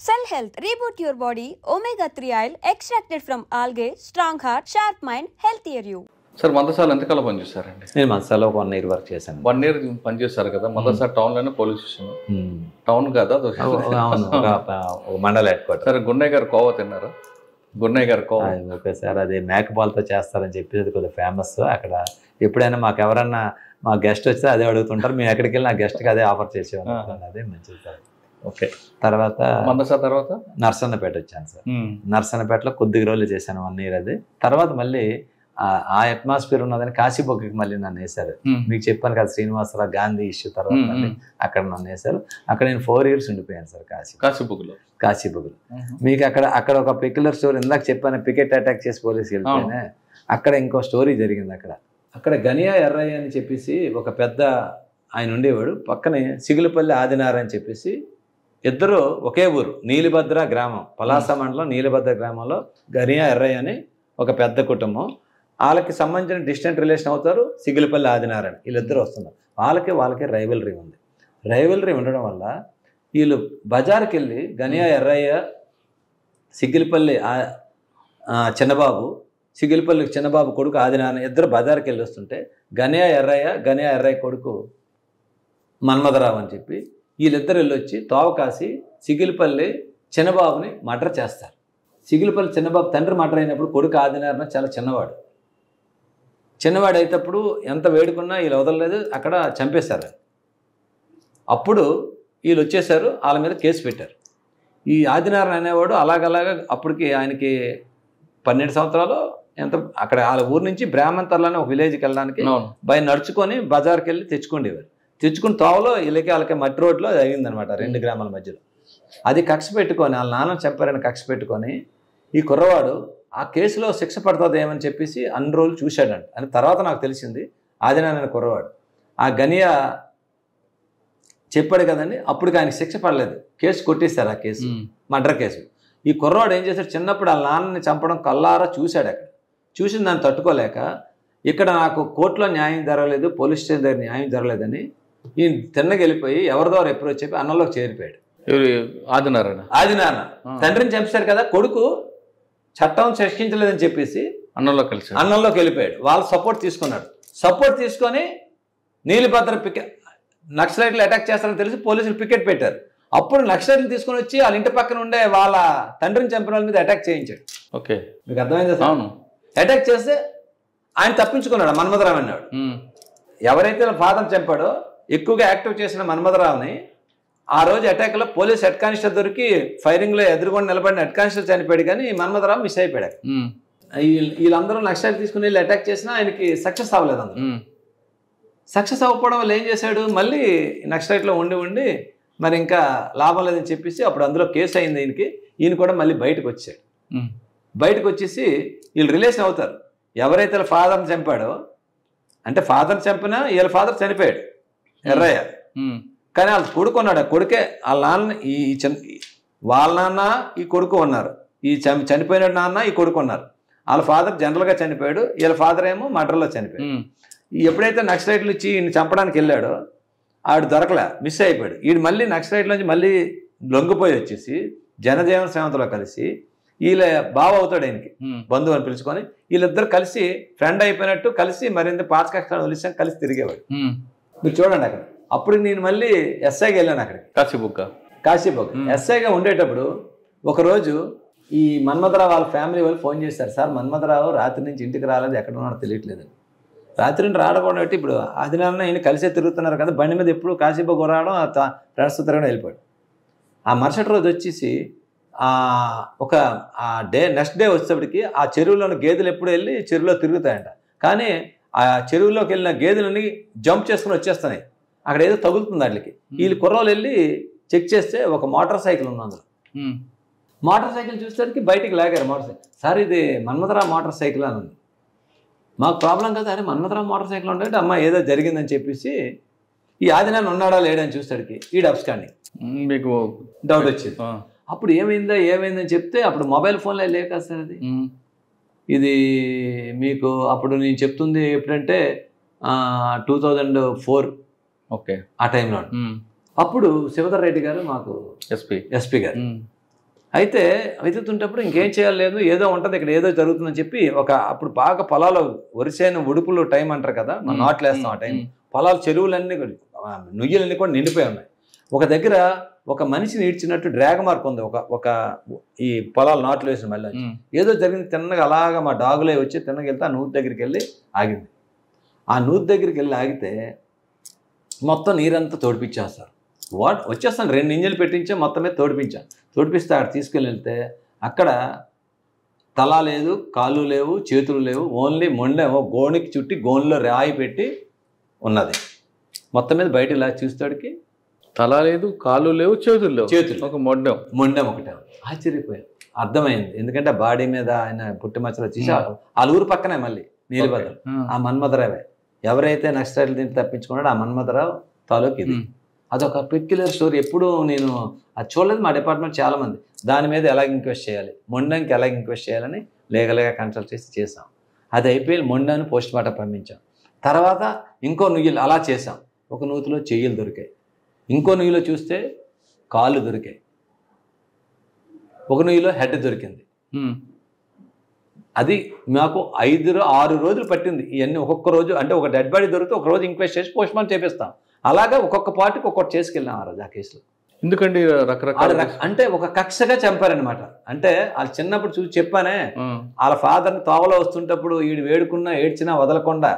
Cell Health, reboot your body, omega-3 oil, extracted from algae, strong heart, sharp mind, healthier you. Sir మందసాల ఎంతకాలం పనిచేస్తారండి? నేను మందసాల ఒక 1 year work చేశాను. 1 year పనిచేస్తారు కదా. మందసాల టౌన్లోనే పోలీస్ స్టేషన్. టౌన్ కాదా? మండల హెడ్ క్వార్టర్. సరే, గున్నయ్య గారు కోవా తిన్నారా? గున్నయ్య గారు కోవా ఓకే సార్, అది మేకపాలతో చేస్తారని చెప్పి అది కొద్దిగా ఫేమస్. అక్కడ ఎప్పుడైనా మాకు ఎవరన్నా మా గెస్ట్ వస్తే అదే అడుగుతుంటారు. మేము ఎక్కడికి వెళ్ళి నా గెస్ట్కి అదే ఆఫర్ చేసేవాళ్ళం. అదే మంచిది సార్. ఓకే, తర్వాత మందసాల తర్వాత నర్సన్నపేట వచ్చాను సార్. నర్సన్నపేటలో కొద్ది రోజులు చేశాను 1 year. అది తర్వాత మళ్ళీ ఆ అట్మాస్ఫియర్ ఉన్నదని కాశీబొగ్గకి మళ్ళీ నన్ను వేశారు. మీకు చెప్పాను కదా, శ్రీనివాసరావు గాంధీ ఇష్యూ తర్వాత అక్కడ నన్ను వేశారు. అక్కడ నేను 4 years ఉండిపోయాను సార్ కాశీబొగ్గలో. మీకు అక్కడ ఒక పెక్యులర్ స్టోరీ ఇందాక చెప్పాను, పికెట్ అటాక్ చేసి పోలీసుకి వెళ్తేనే అక్కడ ఇంకో స్టోరీ జరిగింది. అక్కడ గనియా ఎర్రయ్య అని చెప్పేసి ఒక పెద్ద ఆయన ఉండేవాడు. పక్కనే సిగులపల్లి ఆదినారాయణ అని చెప్పేసి ఇద్దరు ఒకే ఊరు, నీలిభద్ర గ్రామం, పలాస మండలం నీలిభద్ర గ్రామంలో గనియా ఎర్రయ్య అని ఒక పెద్ద కుటుంబం. వాళ్ళకి సంబంధించిన డిస్టెంట్ రిలేషన్ అవుతారు సిగులపల్లి ఆదినారాయణ. వీళ్ళిద్దరు వస్తున్నారు. వాళ్ళకి రైవలరీ ఉంది. రైవలరీ ఉండడం వల్ల వీళ్ళు బజార్కి వెళ్ళి గనియా ఎర్రయ్య, సిగిలిపల్లి చిన్నబాబు, సిగిలిపల్లి చిన్నబాబు కొడుకు ఆదినారాయణ ఇద్దరు బజార్కి వెళ్ళి వస్తుంటే గనియా ఎర్రయ్య కొడుకు మన్మథరావు అని చెప్పి వీళ్ళిద్దరు వెళ్ళొచ్చి తోవ కాసి సిగిలిపల్లి చిన్నబాబుని మర్డర్ చేస్తారు. సిగిలిపల్లి చిన్నబాబు తండ్రి మర్డర్ అయినప్పుడు కొడుకు ఆదినారాయణ చాలా చిన్నవాడు అయినప్పుడు ఎంత వేడుకున్నా వీళ్ళు వదలలేదు, అక్కడ చంపేశారు. అప్పుడు వీళ్ళు వచ్చేసారు, వాళ్ళ మీద కేసు పెట్టారు. ఈ ఆదినారాయణ అనేవాడు అలాగలాగా అప్పటికి ఆయనకి 12 సంవత్సరాలు ఎంత, అక్కడ వాళ్ళ ఊరు నుంచి బ్రాహ్మణతర్లని ఒక విలేజ్కి వెళ్ళడానికి నడుచుకొని బజార్కి వెళ్ళి తెచ్చుకుని తోవలో వాళ్ళకి మట్టి రోడ్లో అది అయిందనమాట 2 గ్రామాల మధ్యలో. అది కక్ష పెట్టుకొని వాళ్ళ నాన్న చంపారని కక్ష పెట్టుకొని ఈ కుర్రవాడు ఆ కేసులో శిక్ష పడుతుంది ఏమని చెప్పేసి అన్ని రోజులు చూశాడంట. అని తర్వాత నాకు తెలిసింది ఆదినారాయణ కుర్రవాడు ఆ గనియా చెప్పాడు కదండి, అప్పుడు ఆయనకి శిక్ష పడలేదు, కేసు కొట్టేశారు. ఆ కేసు మర్డర్ కేసు. ఈ కుర్రవాడు ఏం చేశాడు, చిన్నప్పుడు వాళ్ళ నాన్నని చంపడం కల్లారా చూశాడు. అక్కడ చూసి దాన్ని తట్టుకోలేక ఇక్కడ నాకు కోర్టులో న్యాయం జరగలేదు, పోలీస్ స్టేషన్ దగ్గర న్యాయం జరగలేదని ఈయన తిన్నకి వెళ్ళిపోయి ఎవరి ద్వారా ఎప్పుడు చెప్పి అన్నంలోకి చేరిపోయాడు. ఆదినారాయణ తండ్రిని చంపేశారు కదా, కొడుకు చట్టం శిక్షించలేదని చెప్పేసి అన్నంలోకి వెళ్ళిపోయాడు. వాళ్ళు సపోర్ట్ తీసుకొని నీలిభద్ర నక్సలైట్లు అటాక్ చేస్తారని తెలిసి పోలీసులు పికెట్ పెట్టారు. అప్పుడు నక్సలైట్లు తీసుకొని వచ్చి వాళ్ళ ఇంటి పక్కన ఉండే వాళ్ళ తండ్రిని చంపిన వాళ్ళ మీద అటాక్ చేయించాడు. ఓకే, మీకు అర్థమైందా సార్? అటాక్ చేస్తే ఆయన తప్పించుకున్నాడు. మన్మథరావు అన్నాడు. ఎవరైతే ఫాదర్ చంపాడో ఎక్కువగా యాక్టివ్ చేసిన మన్మథరావుని ఆ రోజు అటాక్లో పోలీస్ హెడ్ కానిస్టేబుల్ దొరికి ఫైరింగ్లో ఎదురుకొని నిలబడిన హెడ్ కానిస్టేబుల్ చనిపోయాడు, కానీ మన్మథరావు మిస్ అయిపోయాడు. వీళ్ళందరూ నక్సలైట్ తీసుకుని వెళ్ళి అటాక్ చేసినా ఆయనకి సక్సెస్ అవ్వలేదు. అందరూ సక్సెస్ అవ్వకపోవడం వల్ల ఏం చేశాడు, మళ్ళీ నక్సలైట్లో ఉండి మరి ఇంకా లాభం లేదని చెప్పేసి అప్పుడు అందులో కేసు అయింది ఈయనకి. ఈయన కూడా మళ్ళీ బయటకు వచ్చాడు. బయటకు వచ్చేసి వీళ్ళు రిలేషన్ అవుతారు. ఎవరైతే ఫాదర్ని చంపాడో, అంటే ఫాదర్ చంపినా వీళ్ళ ఫాదర్ చనిపోయాడు ఎర్రయ్య, కానీ వాళ్ళ కొడుకు ఉన్నాడు. ఆ కొడుకే వాళ్ళ నాన్న, వాళ్ళ నాన్న ఈ కొడుకు ఉన్నారు, ఈ చనిపోయిన నాన్న ఈ కొడుకు ఉన్నారు. వాళ్ళ ఫాదర్ జనరల్గా చనిపోయాడు, వీళ్ళ ఫాదర్ ఏమో మర్డర్లో చనిపోయాడు. ఎప్పుడైతే నక్సలైట్లు ఇచ్చి ఈయన చంపడానికి వెళ్ళాడో ఆవిడ దొరకలే, మిస్ అయిపోయాడు. వీడు మళ్ళీ నక్సలైట్ల నుంచి మళ్ళీ లొంగిపోయి వచ్చేసి జనజీవన సేవంతో కలిసి వీళ్ళ బావ అవుతాడు ఆయనకి, బంధువు అని పిలుచుకొని వీళ్ళిద్దరు కలిసి ఫ్రెండ్ అయిపోయినట్టు కలిసి మరింత పాతకక్షాలను వదిలిసాం, కలిసి తిరిగేవాడు. మీరు చూడండి అక్కడ. అప్పుడు నేను మళ్ళీ ఎస్ఐకి వెళ్ళాను అక్కడికి, కాశీబొగ్గ ఎస్ఐగా ఉండేటప్పుడు ఒకరోజు ఈ మన్మథరావు వాళ్ళ ఫ్యామిలీ వాళ్ళు ఫోన్ చేశారు, సార్ మన్మథరావు రాత్రి నుంచి ఇంటికి రాలేదు, ఎక్కడ ఉన్నాడో తెలియట్లేదని. రాత్రి నుండి రావడం బట్టి ఇప్పుడు ఆదినారాయణ ఈయన కలిసే తిరుగుతున్నారు కదా, బండి మీద ఎప్పుడు కాశీబొగ్గ రావడం ఫ్రెండ్స్తో తిరగడం వెళ్ళిపోయాడు. ఆ మరుసటి రోజు వచ్చేసి నెక్స్ట్ డే వచ్చేప్పటికి ఆ చెరువులోని గేదెలు ఎప్పుడు వెళ్ళి చెరువులో తిరుగుతాయంట, కానీ ఆ చెరువులోకి వెళ్ళిన గేదెలని జంప్ చేసుకుని వచ్చేస్తున్నాయి. అక్కడ ఏదో తగులుతుంది వాటికి. వీళ్ళు కుర్రోలు వెళ్ళి చెక్ చేస్తే ఒక మోటార్ సైకిల్ ఉంది అందులో. మోటార్ సైకిల్ చూసేసరికి బయటికి లాగారు మోటార్ సైకిల్. సార్ ఇది మన్మథరావు మోటార్ సైకిల్ అని ఉంది. మాకు ప్రాబ్లం కదా, అరే మన్మథరావు మోటార్ సైకిల్ ఉంటే అమ్మ ఏదో జరిగిందని చెప్పేసి ఈ ఆదినారాయణ ఉన్నాడా లేడని చూస్తాడికి ఈ అబ్స్కాండింగ్ మీకు డౌట్ వచ్చింది. అప్పుడు ఏమైందని చెప్తే అప్పుడు మొబైల్ ఫోన్లో లేక సార్ అది ఇది మీకు అప్పుడు నేను చెప్తుంది ఎప్పుడంటే 2004 ఓకే, ఆ టైంలో. అప్పుడు శివధర్ రెడ్డి గారు మాకు ఎస్పీ గారు అయితే వెతుకుతుంటప్పుడు ఇంకేం చేయాలి ఏదో ఉంటుంది ఇక్కడ ఏదో జరుగుతుందని చెప్పి అప్పుడు బాగా పొలాలు వరిసేను ఉడుపులు టైం అంటారు కదా, మనం నాట్లు వేస్తాం ఆ టైం. పొలాలు చెరువులన్నీ నుయ్యలన్నీ కూడా నిండిపోయి ఉన్నాయి. ఒక దగ్గర ఒక మనిషిని ఈడ్చినట్టు డ్రాగ్ మార్క్ ఉంది ఒక ఈ పొలాలు నాట్లు వేసిన మళ్ళీ ఏదో జరిగింది. తిన్నగా అలాగా మా డాగులే వచ్చి తిన్నగా వెళ్తే ఆ నూతి దగ్గరికి వెళ్ళి ఆగింది. ఆ నూతి దగ్గరికి వెళ్ళి ఆగితే మొత్తం నీరంతా తోడిపించేస్తారు. వచ్చేస్తాను 2 ఇంజన్లు పెట్టించా, మొత్తం మీద తోడిపిస్తే అక్కడ తీసుకెళ్ళి వెళ్తే అక్కడ తల లేదు, కాళ్ళు లేవు, చేతులు లేవు, ఓన్లీ మొండేమో గోనికి చుట్టి గోన్లో రాయి పెట్టి ఉన్నది. మొత్తం మీద బయట ఇలా చూస్తాడికి తల లేదు, కాళ్ళు లేవు, చేతులు ఒక మొండెం ఒకటే. ఆశ్చర్యపోయాం, అర్థమైంది. ఎందుకంటే బాడీ మీద ఆయన పుట్టి మచ్చలు తీసి ఆ ఊరు పక్కనే మళ్ళీ నీలిబద్దలు ఆ మన్మథరావే. ఎవరైతే నక్సలైట్లు దీన్ని తప్పించుకున్నాడో ఆ మన్మథరావు తాలూకు ఇది. అదొక పెక్యులర్ స్టోరీ. ఎప్పుడు నేను అది చూడలేదు. మా డిపార్ట్మెంట్ చాలామంది దాని మీద ఎలాగ ఇంక్వెస్ట్ చేయాలి, మొండానికి ఎలాగ ఇంక్వెస్ట్ చేయాలని లీగల్గా కన్సల్ట్ చేసాం. అది అయిపోయి మొండాన్ని పోస్ట్ మార్టం పంపించాం. తర్వాత ఇంకో నుయ్యలు అలా చేసాం. ఒక నూతిలో చెయ్యలు దొరికాయి, ఇంకో నుయ్యిలో చూస్తే కాళ్ళు దొరికాయి, ఒక నుయ్యిలో హెడ్ దొరికింది. అది మాకు 5-6 రోజులు పట్టింది. ఇవన్నీ ఒక్కొక్క రోజు, అంటే ఒక డెడ్ బాడీ దొరికితే ఒక రోజు ఇంక్వెస్ట్ చేసి పోస్ట్ మార్టం చేపిస్తాం. అలాగా ఒక్కొక్క పార్టీకి ఒక్కొక్కటి చేసుకెళ్ళాం ఆ రోజు ఆ కేసులో. ఎందుకండి రకరకాల అంటే ఒక కక్షగా చంపారనమాట. అంటే వాళ్ళు చిన్నప్పుడు చూసి చెప్పానే, వాళ్ళ ఫాదర్ని తోవలో వస్తుంటప్పుడు ఈడు వేడుకున్నా ఏడ్చినా వదలకుండా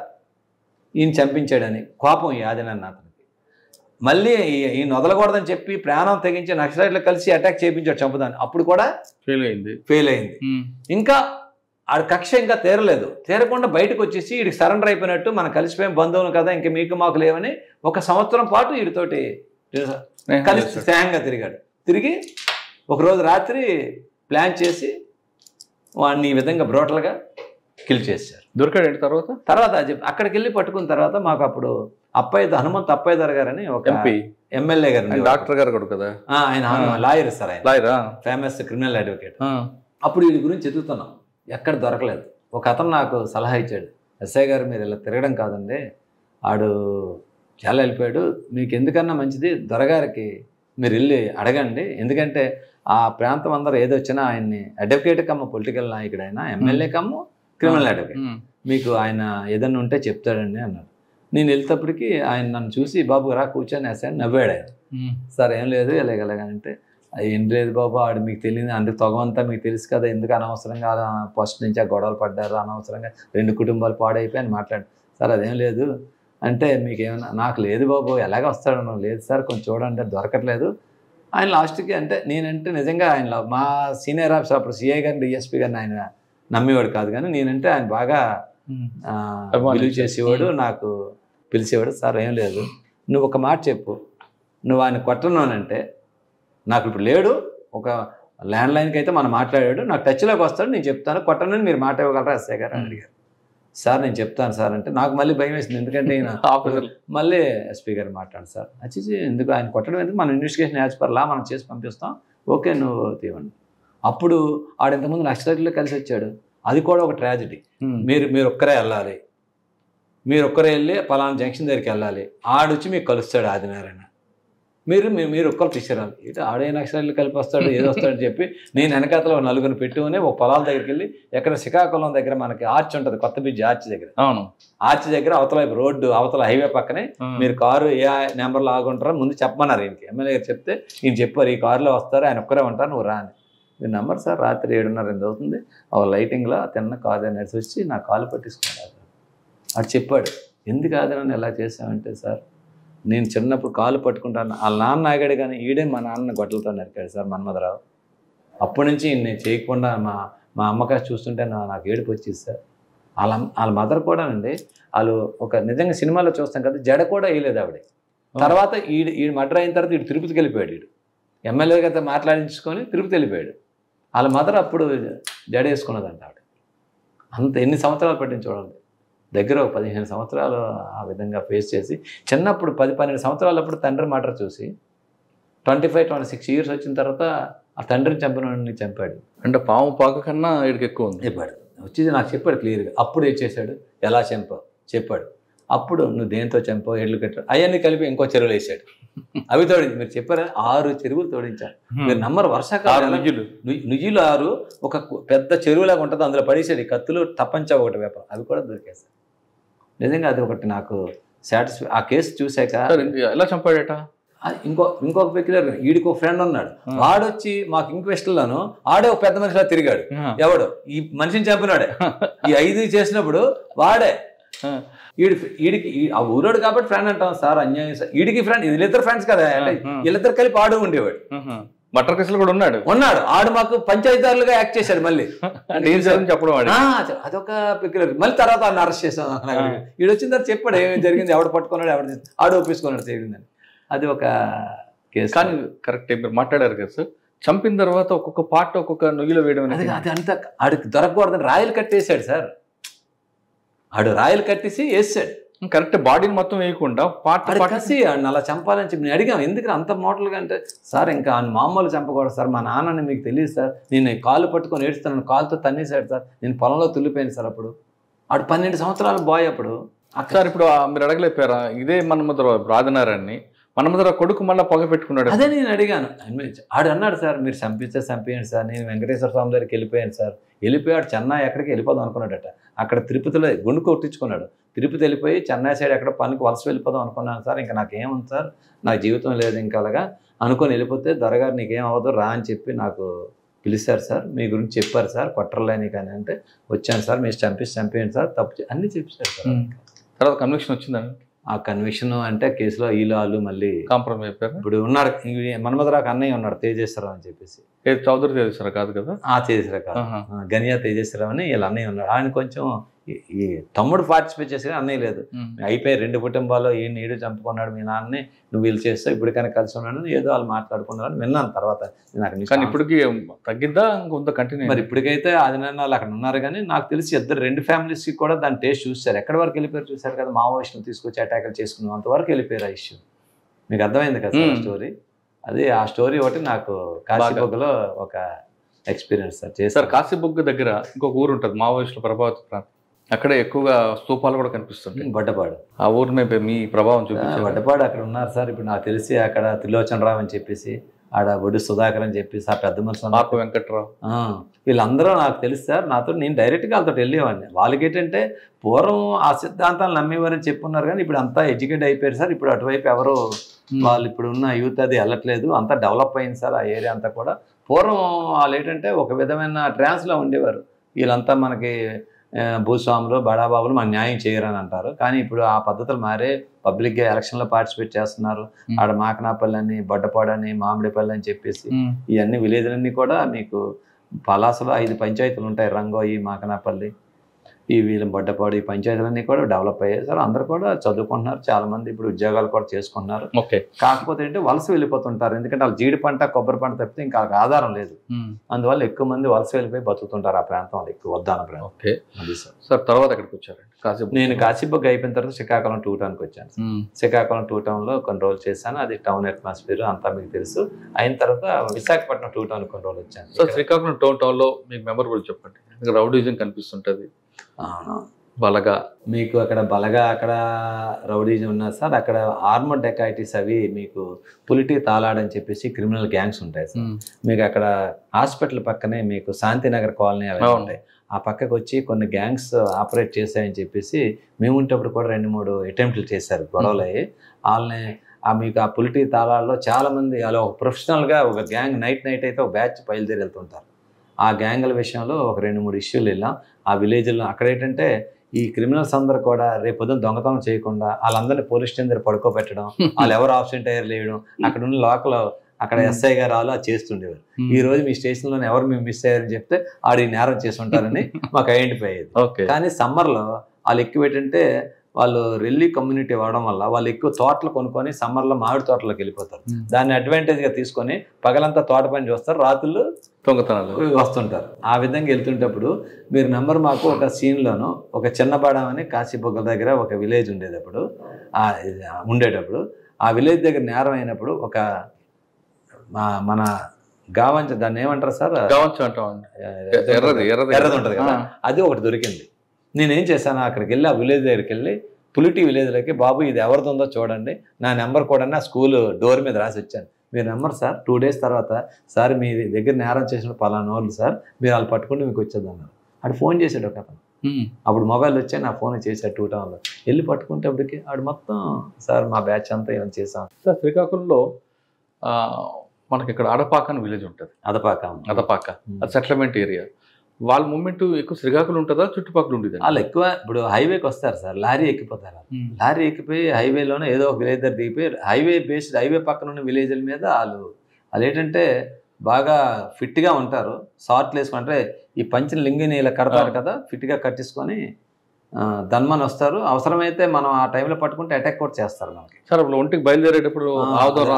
ఈయన చంపించాడని కోపం ఈ ఆదినాన్న అతనికి. మళ్ళీ ఈయన వదలకూడదని చెప్పి ప్రాణం తెగించి నక్సలైట్లు కలిసి అటాక్ చేయించాడు చంపుదాన్ని. అప్పుడు కూడా ఫెయిల్ అయింది. ఇంకా ఆడ కక్ష ఇంకా తీరకుండా బయటకు వచ్చేసి వీడికి సరెండర్ అయిపోయినట్టు, మనం కలిసిపోయిన బంధువులు కదా ఇంక మీకు మాకు లేవని 1 సంవత్సరం పాటు వీడితోటి కలిసి స్నేహంగా తిరిగి ఒకరోజు రాత్రి ప్లాన్ చేసి వాడిని ఈ విధంగా బ్రోటల్గా కిల్ చేశారు. దొరికాడు తర్వాత అక్కడికి వెళ్ళి పట్టుకున్న తర్వాత మాకు అప్పుడు హనుమంత్ అప్పయ్యదర్ గారని ఒక ఎమ్మెల్యే గారు, డాక్టర్ గారు కూడా కదా, ఆయన లాయర్ సార్, ఆయన ఫేమస్ క్రిమినల్ అడ్వకేట్. అప్పుడు వీడి గురించి ఎదుగుతున్నాం, ఎక్కడ దొరకలేదు. ఒక అతను నాకు సలహా ఇచ్చాడు, ఎస్ఐ గారు మీరు ఇలా తిరగడం కాదండి, ఆడు చాలా వెళ్ళిపోయాడు, మీకు ఎందుకన్నా మంచిది దొరగారికి మీరు వెళ్ళి అడగండి, ఎందుకంటే ఆ ప్రాంతం అందరూ ఏదొచ్చినా ఆయన్ని అడ్వకేట్ కమ్మ పొలిటికల్ నాయకుడు, ఆయన ఎమ్మెల్యే కమ్మ క్రిమినల్ అడ్వకేట్, మీకు ఆయన ఏదన్నా ఉంటే చెప్తాడండి అన్నాడు. నేను వెళ్తేప్పటికి ఆయన నన్ను చూసి బాబు రా కూర్చొని వేసాను, నవ్వాడు ఆయన. సార్ ఏం లేదు ఎలాగంటే ఏం లేదు బాబు, ఆడు మీకు తెలియదు, అందుకు తొగవంతా మీకు తెలుసు కదా, ఎందుకు అనవసరంగా ఫస్ట్ నుంచి ఆ గొడవలు పడ్డారు, అనవసరంగా 2 కుటుంబాలు పాడైపోయి అని మాట్లాడు. సార్ అదేం లేదు అంటే మీకేమన్నా, నాకు లేదు బాబు ఎలాగ వస్తాడు, లేదు సార్ కొంచెం చూడండి దొరకట్లేదు. ఆయన లాస్ట్కి అంటే నేనంటే నిజంగా ఆయన మా సీనియర్ ఆఫీసర్ అప్పుడు సిఐ గారిని డిఎస్పీ గారిని ఆయన నమ్మేవాడు కాదు, కానీ నేనంటే ఆయన బాగా విలువ చేసేవాడు, నాకు పిలిచేవాడు. సార్ ఏం లేదు, నువ్వు ఒక మాట చెప్పు, నువ్వు ఆయన కొట్టనునంటే నాకు ఇప్పుడు లేడు, ఒక ల్యాండ్లైన్కి అయితే మనం మాట్లాడాడు, నాకు టచ్లోకి వస్తాడు, నేను చెప్తాను, కొట్టనని మీరు మాట ఇవ్వగలరా ఎస్ఐ గారు అని అడిగారు. సార్ నేను చెప్తాను సార్ అంటే నాకు మళ్ళీ భయం వేసింది, ఎందుకంటే ఈయన మళ్ళీ ఎస్పీ గారు మాట్లాడు సార్ వచ్చి ఎందుకు ఆయన కొట్టడం ఎందుకు, మనం ఇన్వెస్టిగేషన్ యాజ్ పర్ లా మనం చేసి పంపిస్తాం, ఓకే నువ్వు తీవండి. అప్పుడు ఆడు ఇంతకుముందు నక్సలైట్లో కలిసి వచ్చాడు, అది కూడా ఒక ట్రాజడీ. మీరు ఒక్కరే వెళ్ళాలి, మీరు ఒక్కరే వెళ్ళి పలానా జంక్షన్ దగ్గరికి వెళ్ళాలి, ఆడొచ్చి మీకు కలుస్తాడు ఆదినారాయణ, మీరు ఒక్కరు తీసుకురాలి. ఇటు ఆడే నక్సలైట్లు కలిపి వస్తాడు ఏదో వస్తాడని చెప్పి నేను వెనకాతలో 4 పెట్టుకుని ఒక పొలాల దగ్గరికి వెళ్ళి, ఎక్కడ శ్రీకాకుళం దగ్గర మనకి ఆర్చ్ ఉంటుంది, కొత్త బ్రిడ్జ్ ఆర్చ్ దగ్గర, ఆర్చ్ దగ్గర అవతల రోడ్డు అవతల హైవే పక్కనే మీరు కారు ఏ నెంబర్లో ఆగుంటారో ముందు చెప్పమన్నారు. ఈయనకి ఎమ్మెల్యే గారు చెప్తే ఈయన చెప్పారు, ఈ కారులో వస్తారు, ఆయన ఒక్కరే ఉంటారు, నువ్వు రాని. మీరు నెంబర్ సార్ రాత్రి 7:30 అవుతుంది, ఆ లైటింగ్లో తిన్న కారు నడిచి వచ్చి నా కాలు పట్టించుకున్నాడు. అటు చెప్పాడు, ఎందుకు ఆదరణ ఎలా చేసామంటే సార్ నేను చిన్నప్పుడు కాలు పట్టుకుంటాను, వాళ్ళ నాన్న ఆగాడు కానీ ఈడే మా నాన్న గొడ్డలతో నరికాడు సార్ మన్మథరావు. అప్పటి నుంచి నేను చేయకుండా మా అమ్మకాయ చూస్తుంటే నాకు ఏడుపు వచ్చేది సార్. వాళ్ళ మదర్ కూడా అండి, వాళ్ళు ఒక నిజంగా సినిమాలో చూస్తాం కదా, జడ కూడా వేయలేదు ఆవిడ. తర్వాత ఈడు మర్డర్ అయిన తర్వాత ఈడు తిరుపతికి వెళ్ళిపోయాడు, ఈడు ఎమ్మెల్యే గారితో మాట్లాడించుకొని తిరుపతి వెళ్ళిపోయాడు. వాళ్ళ మదర్ అప్పుడు జడ వేసుకున్నదంట ఆవిడ. అంత ఎన్ని సంవత్సరాలు పట్టింది చూడండి, దగ్గర ఒక 15 సంవత్సరాలు ఆ విధంగా ఫేస్ చేసి, చిన్నప్పుడు 10-12 సంవత్సరాలప్పుడు తండ్రి మర్డర్ చూసి 25-26 ఇయర్స్ వచ్చిన తర్వాత ఆ తండ్రిని చంపినవాడిని చంపాడు. అంటే పాము పాక కన్నా వీడికి ఎక్కువ ఉంది చెప్పాడు, వచ్చి నాకు చెప్పాడు క్లియర్గా. అప్పుడు ఏం చేశాడు, ఎలా చంపావు చెప్పాడు. అప్పుడు నువ్వు దేంతో చంపావు, ఎడ్లు కట్టావు, అవన్నీ కలిపి ఇంకో చెరువులు వేసాడు. అవి తోడింది. మీరు చెప్పారా 6 చెరువులు తోడించారు. మీరు నమ్మరు. వర్షాకాలం నుయ్యిలు 6 ఒక పెద్ద చెరువులాగా ఉంటుంది, అందులో పడేసాడు. ఈ కత్తులు తప్పంచా ఒకటి వేప, అవి కూడా దొరికేసాయి. నిజంగా అది ఒకటి నాకు సాటిస్ఫై. ఆ కేసు చూశాక ఎలా చంపాడట, ఇంకొక పెక్యులర్, వీడికి ఒక ఫ్రెండ్ ఉన్నాడు, వాడొచ్చి మాకు ఇంక్వెస్ట్లోను ఆడే ఒక పెద్ద మనిషిలా తిరిగాడు. ఎవడు ఈ మనిషిని చంపినాడే, ఈ 5 చేసినప్పుడు వాడే. వీడికి ఆ ఊరోడు కాబట్టి ఫ్రెండ్ అంటాం సార్, అన్యాయం సార్. వీడికి ఫ్రెండ్, వీళ్ళిద్దరు ఫ్రెండ్స్ కదా, వీళ్ళిద్దరు కలిపి ఆడు ఉండేవాడు. మటర్ కేసులు కూడా ఉన్నాడు. ఆడు మాకు పంచాయతీదారులుగా యాక్ట్ చేశాడు. మళ్ళీ చెప్పడం అదొక పెక్యులర్. మళ్ళీ తర్వాత ఆయన అరెస్ట్ చేసాం. వీడు వచ్చిన తర్వాత చెప్పాడు ఏమేమి జరిగింది, ఎవడు పట్టుకున్నాడు, ఎవడు ఆడు ఒప్పించుకున్నాడు జరిగిందని. అది ఒక కేసు. కానీ కరెక్ట్ మీరు మాట్లాడారు కదా సార్, చంపిన తర్వాత ఒక్కొక్క పార్ట్ ఒక్కొక్క నుయ్యిలో వేయడం అనేది అది అంతా ఆడికి దొరకకూడదని రాయలు కట్టేసాడు సార్. ఆడు రాయలు కట్టేసి వేసాడు. కరెక్ట్, బాడీని మొత్తం వేయకుండా పార్ట్ కసి అలా చంపాలని చెప్పి నేను అడిగాం, ఎందుకు అంత మోటలుగా అంటే, సార్ ఇంకా మామూలు చంపకూడదు సార్, మా నాన్నని మీకు తెలియదు సార్, నేను కాలు పట్టుకొని ఏడుస్తున్నాను, కాలుతో తన్నేసాడు సార్, నేను పొలంలో తుల్లిపోయాను సార్. అప్పుడు ఆడు 12 సంవత్సరాల బాయ్. అప్పుడు సార్ ఇప్పుడు మీరు అడగలేపారా, ఇదే మన్మథరావు రాజనారాయణని మన్మథరావు కొడుకు మళ్ళీ పొగ పెట్టుకున్నాడు. అదే నేను అడిగాను. ఆడు అన్నాడు సార్, మీరు చంపించండి సార్, నేను వెంకటేశ్వర స్వామి దగ్గరికి వెళ్ళిపోయాను సార్. వెళ్ళిపోయాడు చెన్నై ఎక్కడికి వెళ్ళిపోదాం అనుకున్నాడట. అక్కడ తిరుపతిలో గుండు కొట్టించుకున్నాడు. తిరుపతి వెళ్ళిపోయి చెన్నై సైడ్ ఎక్కడ పనికి వలస వెళ్ళిపోదాం అనుకున్నాను సార్, ఇంకా నాకేముంది సార్, నా జీవితం లేదు ఇంకా అలాగా అనుకొని వెళ్ళిపోతే, దొరగారు నీకేం అవ్వదు రా అని చెప్పి నాకు పిలిచారు సార్, మీ గురించి చెప్పారు సార్, కొట్టర్లేని కానీ అంటే వచ్చాను సార్, మీరు చంపేయండి సార్, తప్పు అన్నీ చెప్పారు సార్. తర్వాత కన్విక్షన్ వచ్చిందండి. ఆ కన్విక్షన్ అంటే కేసులో ఈలాలు మళ్ళీ కాంప్రమైజ్ అయిపోయారు. ఇప్పుడు ఉన్నాడు మన్మథరావుకి అన్నయ్య ఉన్నాడు, తేజేశ్వరరావు అని చెప్పేసి. చౌదరి తేజేశ్వరరావు కాదు కదా, తేజేశ్వరరావు కాదు, గనియా తేజేశ్వరరావు అని వీళ్ళ అన్నయ్య ఉన్నాడు. ఆయన కొంచెం ఈ తమ్ముడు పార్టిసిపేట్ చేసి అన్నయ్య లేదు, అయిపోయి 2 కుటుంబాల్లో ఈడు చంపుకున్నాడు మీ నాన్నని, నువ్వు వీళ్ళు చేస్తావు ఇప్పటికైనా కలిసి ఉన్నాడు ఏదో వాళ్ళు మాట్లాడుకున్నారని విన్నాను. తర్వాత నాకు ఇప్పటికి తగ్గిద్దా ఇంకొంత కంటిన్యూ? మరి ఇప్పటికైతే ఆదినారాయణ వాళ్ళు అక్కడ ఉన్నారు, కానీ నాకు తెలిసి 2 ఫ్యామిలీస్కి కూడా దాని టేస్ట్ చూస్తారు. ఎక్కడి వరకు వెళ్ళిపోయారు చూసారు కదా, మావోయిస్టులు తీసుకొచ్చి అటాకులు చేసుకున్నాం, అంతవరకు వెళ్ళిపోయారు ఆ ఇష్యూ. మీకు అర్థమైంది కదా స్టోరీ. అది ఆ స్టోరీ ఒకటి నాకు కాశీబొగ్గలో ఒక ఎక్స్పీరియన్స్ సార్ చేశారు. కాశీబొగ్గ దగ్గర ఇంకొక ఊరు ఉంటుంది మావోయిస్టుల ప్రభావిత ప్రాంతం, అక్కడ ఎక్కువగా స్తూపాలు కూడా కనిపిస్తుంది. బడ్డపాడు ఆ ఊరి మీద మీ ప్రభావం చూపించారు. బడ్డపాడు అక్కడ ఉన్నారు సార్. ఇప్పుడు నాకు తెలిసి అక్కడ త్రిలోచనరావు అని చెప్పేసి, ఆడ బొడ్డు సుధాకర్ అని చెప్పేసి, ఆ పెద్ద మనుషులు ఆకు వెంకట్రావు, వీళ్ళందరూ నాకు తెలుసు సార్. నాతో నేను డైరెక్ట్గా వాళ్ళతో వెళ్ళేవాడిని. వాళ్ళకి ఏంటంటే పూర్వం ఆ సిద్ధాంతాలు నమ్మేవారని చెప్పున్నారు, కానీ ఇప్పుడు అంతా ఎడ్యుకేట్ అయిపోయారు సార్. ఇప్పుడు అటువైపు ఎవరు వాళ్ళు ఇప్పుడు ఉన్న యూత్ అది వెళ్ళట్లేదు, అంతా డెవలప్ అయింది సార్ ఆ ఏరియా అంతా కూడా. పూర్వం వాళ్ళు ఏంటంటే ఒక విధమైన ట్రాన్స్లో ఉండేవారు, వీళ్ళంతా మనకి భూస్వాములు బడాబాబులు మనకు న్యాయం చేయరని అంటారు. కానీ ఇప్పుడు ఆ పద్ధతులు మారే, పబ్లిక్గా ఎలక్షన్లో పార్టిసిపేట్ చేస్తున్నారు. ఆడ మాకనాపల్లి అని, బొడ్డపాడు అని, మామిడిపల్లి అని చెప్పేసి ఇవన్నీ విలేజ్లన్నీ కూడా మీకు పలాసలో 5 పంచాయతీలు ఉంటాయి. రంగోయి, మాకనాపల్లి, ఈ వీళ్ళ బొడ్డపాడు, ఈ పంచాయతీలన్నీ కూడా డెవలప్ అయ్యాయి సార్. అందరూ కూడా చదువుకుంటున్నారు, చాలా మంది ఇప్పుడు ఉద్యోగాలు కూడా చేసుకుంటున్నారు. కాకపోతే ఏంటంటే వలస వెళ్ళిపోతుంటారు, ఎందుకంటే వాళ్ళు జీడి పంట కొబ్బరి పంట తప్పితే ఇంకా ఆధారం లేదు. అందువల్ల ఎక్కువ మంది వలస వెళ్ళిపోయి బతుకుతుంటారు ఆ ప్రాంతంలో, ఎక్కువ వద్దాన ప్రాంతం. అది సార్ తర్వాత ఎక్కడికి వచ్చారండి? నేను కాశీబొగ్గ అయిపోయిన తర్వాత శ్రీకాకుళం 2 టౌన్కి వచ్చాను. శ్రీకాకుళం 2 టౌన్లో కొన్ని రోజులు చేశాను. అది టౌన్ అట్మాస్ఫియర్ అంతా మీకు తెలుసు. అయిన తర్వాత విశాఖపట్నం 2 టౌన్ కొన్ని రోజులు వచ్చాను. సో శ్రీకాకుళం టౌన్లో మీకు మెమరబుల్ చెప్పండి. రౌడీజం కనిపిస్తుంటుంది, బలగా మీకు అక్కడ బలగా అక్కడ రౌడీజం ఉన్నారు సార్. అక్కడ ఆర్మర్ డెకాయిటీస్ అవి మీకు పులిటి తాలాడని చెప్పేసి క్రిమినల్ గ్యాంగ్స్ ఉంటాయి సార్. మీకు అక్కడ హాస్పిటల్ పక్కనే మీకు శాంతినగర్ కాలనీ అవి ఉంటాయి. ఆ పక్కకు వచ్చి కొన్ని గ్యాంగ్స్ ఆపరేట్ చేశాయని చెప్పేసి మేము ఉంటప్పుడు కూడా 2-3 అటెంప్ట్లు చేశారు, గొడవలు అయ్యి. వాళ్ళని మీకు ఆ పులిటి తాళాల్లో చాలామంది అలా ఒక ప్రొఫెషనల్గా ఒక గ్యాంగ్ నైట్ అయితే ఒక బ్యాచ్ బయలుదేరి వెళ్తుంటారు. ఆ గ్యాంగుల విషయంలో ఒక 2-3 ఇష్యూలు వెళ్ళాం ఆ విలేజ్లో. అక్కడ ఏంటంటే ఈ క్రిమినల్స్ అందరూ కూడా రేపు పొద్దున్న దొంగతనం చేయకుండా వాళ్ళందరినీ పోలీస్ స్టేషన్ దగ్గర పడుకోబెట్టడం, వాళ్ళు ఎవరు ఆబ్సెంట్ అయ్యారు లేయడం, అక్కడ ఉన్న లోకల్ అక్కడ ఎస్ఐ గారు అలా చేస్తుండేవారు. ఈ రోజు మీ స్టేషన్లోనే ఎవరు మేము మిస్ అయ్యారని చెప్తే ఆడి నేరం చేసి ఉంటారని మాకు ఐడెంటిఫై అయ్యేది. కానీ సమ్మర్లో వాళ్ళు ఎక్కువ ఏంటంటే వాళ్ళు రెల్లి కమ్యూనిటీ అవ్వడం వల్ల వాళ్ళు ఎక్కువ తోటలు కొనుక్కొని సమ్మర్లో మామిడి తోటలోకి వెళ్ళిపోతారు. దాన్ని అడ్వాంటేజ్గా తీసుకొని పగలంతా తోట పని చూస్తారు, రాత్రులు దొంగతనాలు వస్తుంటారు. ఆ విధంగా వెళ్తుంటప్పుడు మీరు నెంబర్ మాకు ఒక సీన్లోను ఒక చిన్నబాడం అని కాశీబొగ్గల దగ్గర ఒక విలేజ్ ఉండేటప్పుడు ఆ విలేజ్ దగ్గర నేరం అయినప్పుడు ఒక మన గావంచ దాన్ని ఏమంటారు సార్, ఎర్రది ఉంటుంది కదా, అది ఒకటి దొరికింది. నేనేం చేశాను, అక్కడికి వెళ్ళి ఆ విలేజ్ దగ్గరికి వెళ్ళి పులిటి విలేజ్లోకి, బాబు ఇది ఎవరిదుందో చూడండి, నా నెంబర్ కూడా నా స్కూల్ డోర్ మీద రాసి వచ్చాను, మీరు నెంబర్ సార్ 2 days తర్వాత సార్ మీ దగ్గర నేరం చేసిన పలానా వాళ్ళు సార్, మీరు వాళ్ళు పట్టుకుంటే మీకు వచ్చేది అన్నారు. ఆడు ఫోన్ చేశాడు ఒక అతను, అప్పుడు మొబైల్ వచ్చాయి, నా ఫోన్ చేశాడు 2 townలో వెళ్ళి పట్టుకుంటే అప్పటికి ఆడు మొత్తం సార్ మా బ్యాచ్ అంతా ఏమైనా చేసాం సార్. శ్రీకాకుళంలో మనకి ఇక్కడ అడపాక అని విలేజ్ ఉంటుంది, అదపాక అది సెటిల్మెంట్ ఏరియా. వాళ్ళ మూమెంట్ ఎక్కువ శ్రీకాకుళం ఉంటుందా చుట్టుపక్కల ఉండేది? వాళ్ళు ఎక్కువ ఇప్పుడు హైవేకి వస్తారు సార్, లారీ ఎక్కిపోతారు, లారీ ఎక్కిపోయి హైవేలోనే ఏదో ఒక విలేజ్ దగ్గర దిగిపోయి హైవే పక్కన ఉన్న విలేజ్ల మీద వాళ్ళు ఏంటంటే బాగా ఫిట్గా ఉంటారు, షార్ట్లు వేసుకుంటే ఈ పంచిన లింగిని ఇలా కడతారు కదా, ఫిట్గా కట్టేసుకొని ధన్మని వస్తారు. అవసరమైతే మనం ఆ టైంలో పట్టుకుంటే అటాక్ కూడా చేస్తారు మనకి. సార్ అప్పుడు ఒంటికి బయలుదేరేటప్పుడు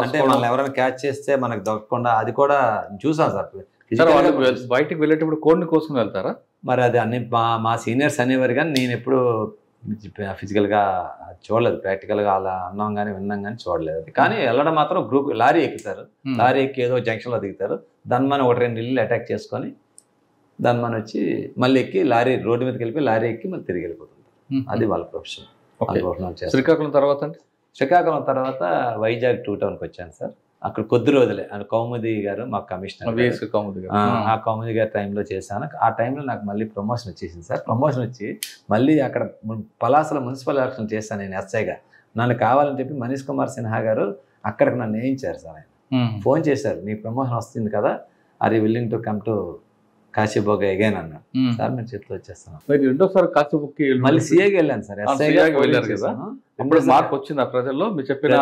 అంటే మనం ఎవరైనా క్యాచ్ చేస్తే మనకు దొరకకుండా అది కూడా చూసాం సార్. బయటికి వెళ్ళేటప్పుడు కోడిని కోసం వెళ్తారా? మరి అది అన్ని మా సీనియర్స్ అనేవారు, కానీ నేను ఎప్పుడు ఫిజికల్గా చూడలేదు, ప్రాక్టికల్గా అలా అన్నాం కానీ విన్నాం కానీ చూడలేదు అది. కానీ వెళ్ళడం మాత్రం గ్రూప్ లారీ ఎక్కుతారు, లారీ ఎక్కి ఏదో జంక్షన్లో దిగుతారు, ధన్మని 1-2 ఇల్లు అటాక్ చేసుకొని ధన్మని వచ్చి మళ్ళీ ఎక్కి లారీ రోడ్డు మీదకి వెళ్ళిపోయి లారీ ఎక్కి మళ్ళీ తిరిగి వెళ్ళిపోతుంటారు. అది వాళ్ళ ప్రొఫెషన్. శ్రీకాకుళం తర్వాత వైజాగ్ 2 townకి వచ్చాను సార్. అక్కడ కొద్ది రోజులే కౌముది గారు మాకు కమిషనర్, ఆ కౌముది గారి టైంలో చేశాను. ఆ టైంలో నాకు మళ్ళీ ప్రమోషన్ వచ్చేసింది సార్. ప్రమోషన్ వచ్చి మళ్ళీ అక్కడ పలాసలో మున్సిపల్ ఎలక్షన్ చేశాను నేను ఎస్ఐగా. నన్ను కావాలని చెప్పి మనీష్ కుమార్ సిన్హా గారు అక్కడికి నన్ను వేయించారు సార్. ఆయన ఫోన్ చేశారు, నీ ప్రమోషన్ వస్తుంది కదా, are you willing to come to Kasibugga again అన్నారు. సార్ నేను చేతిలో వచ్చేస్తాను. రెండోసారి కాశీబోగ్కి మళ్ళీ సిఐకి వెళ్ళాను సార్. అప్పుడు మార్పు వచ్చింది ఆ ప్రజల్లో, మీరు చెప్పిన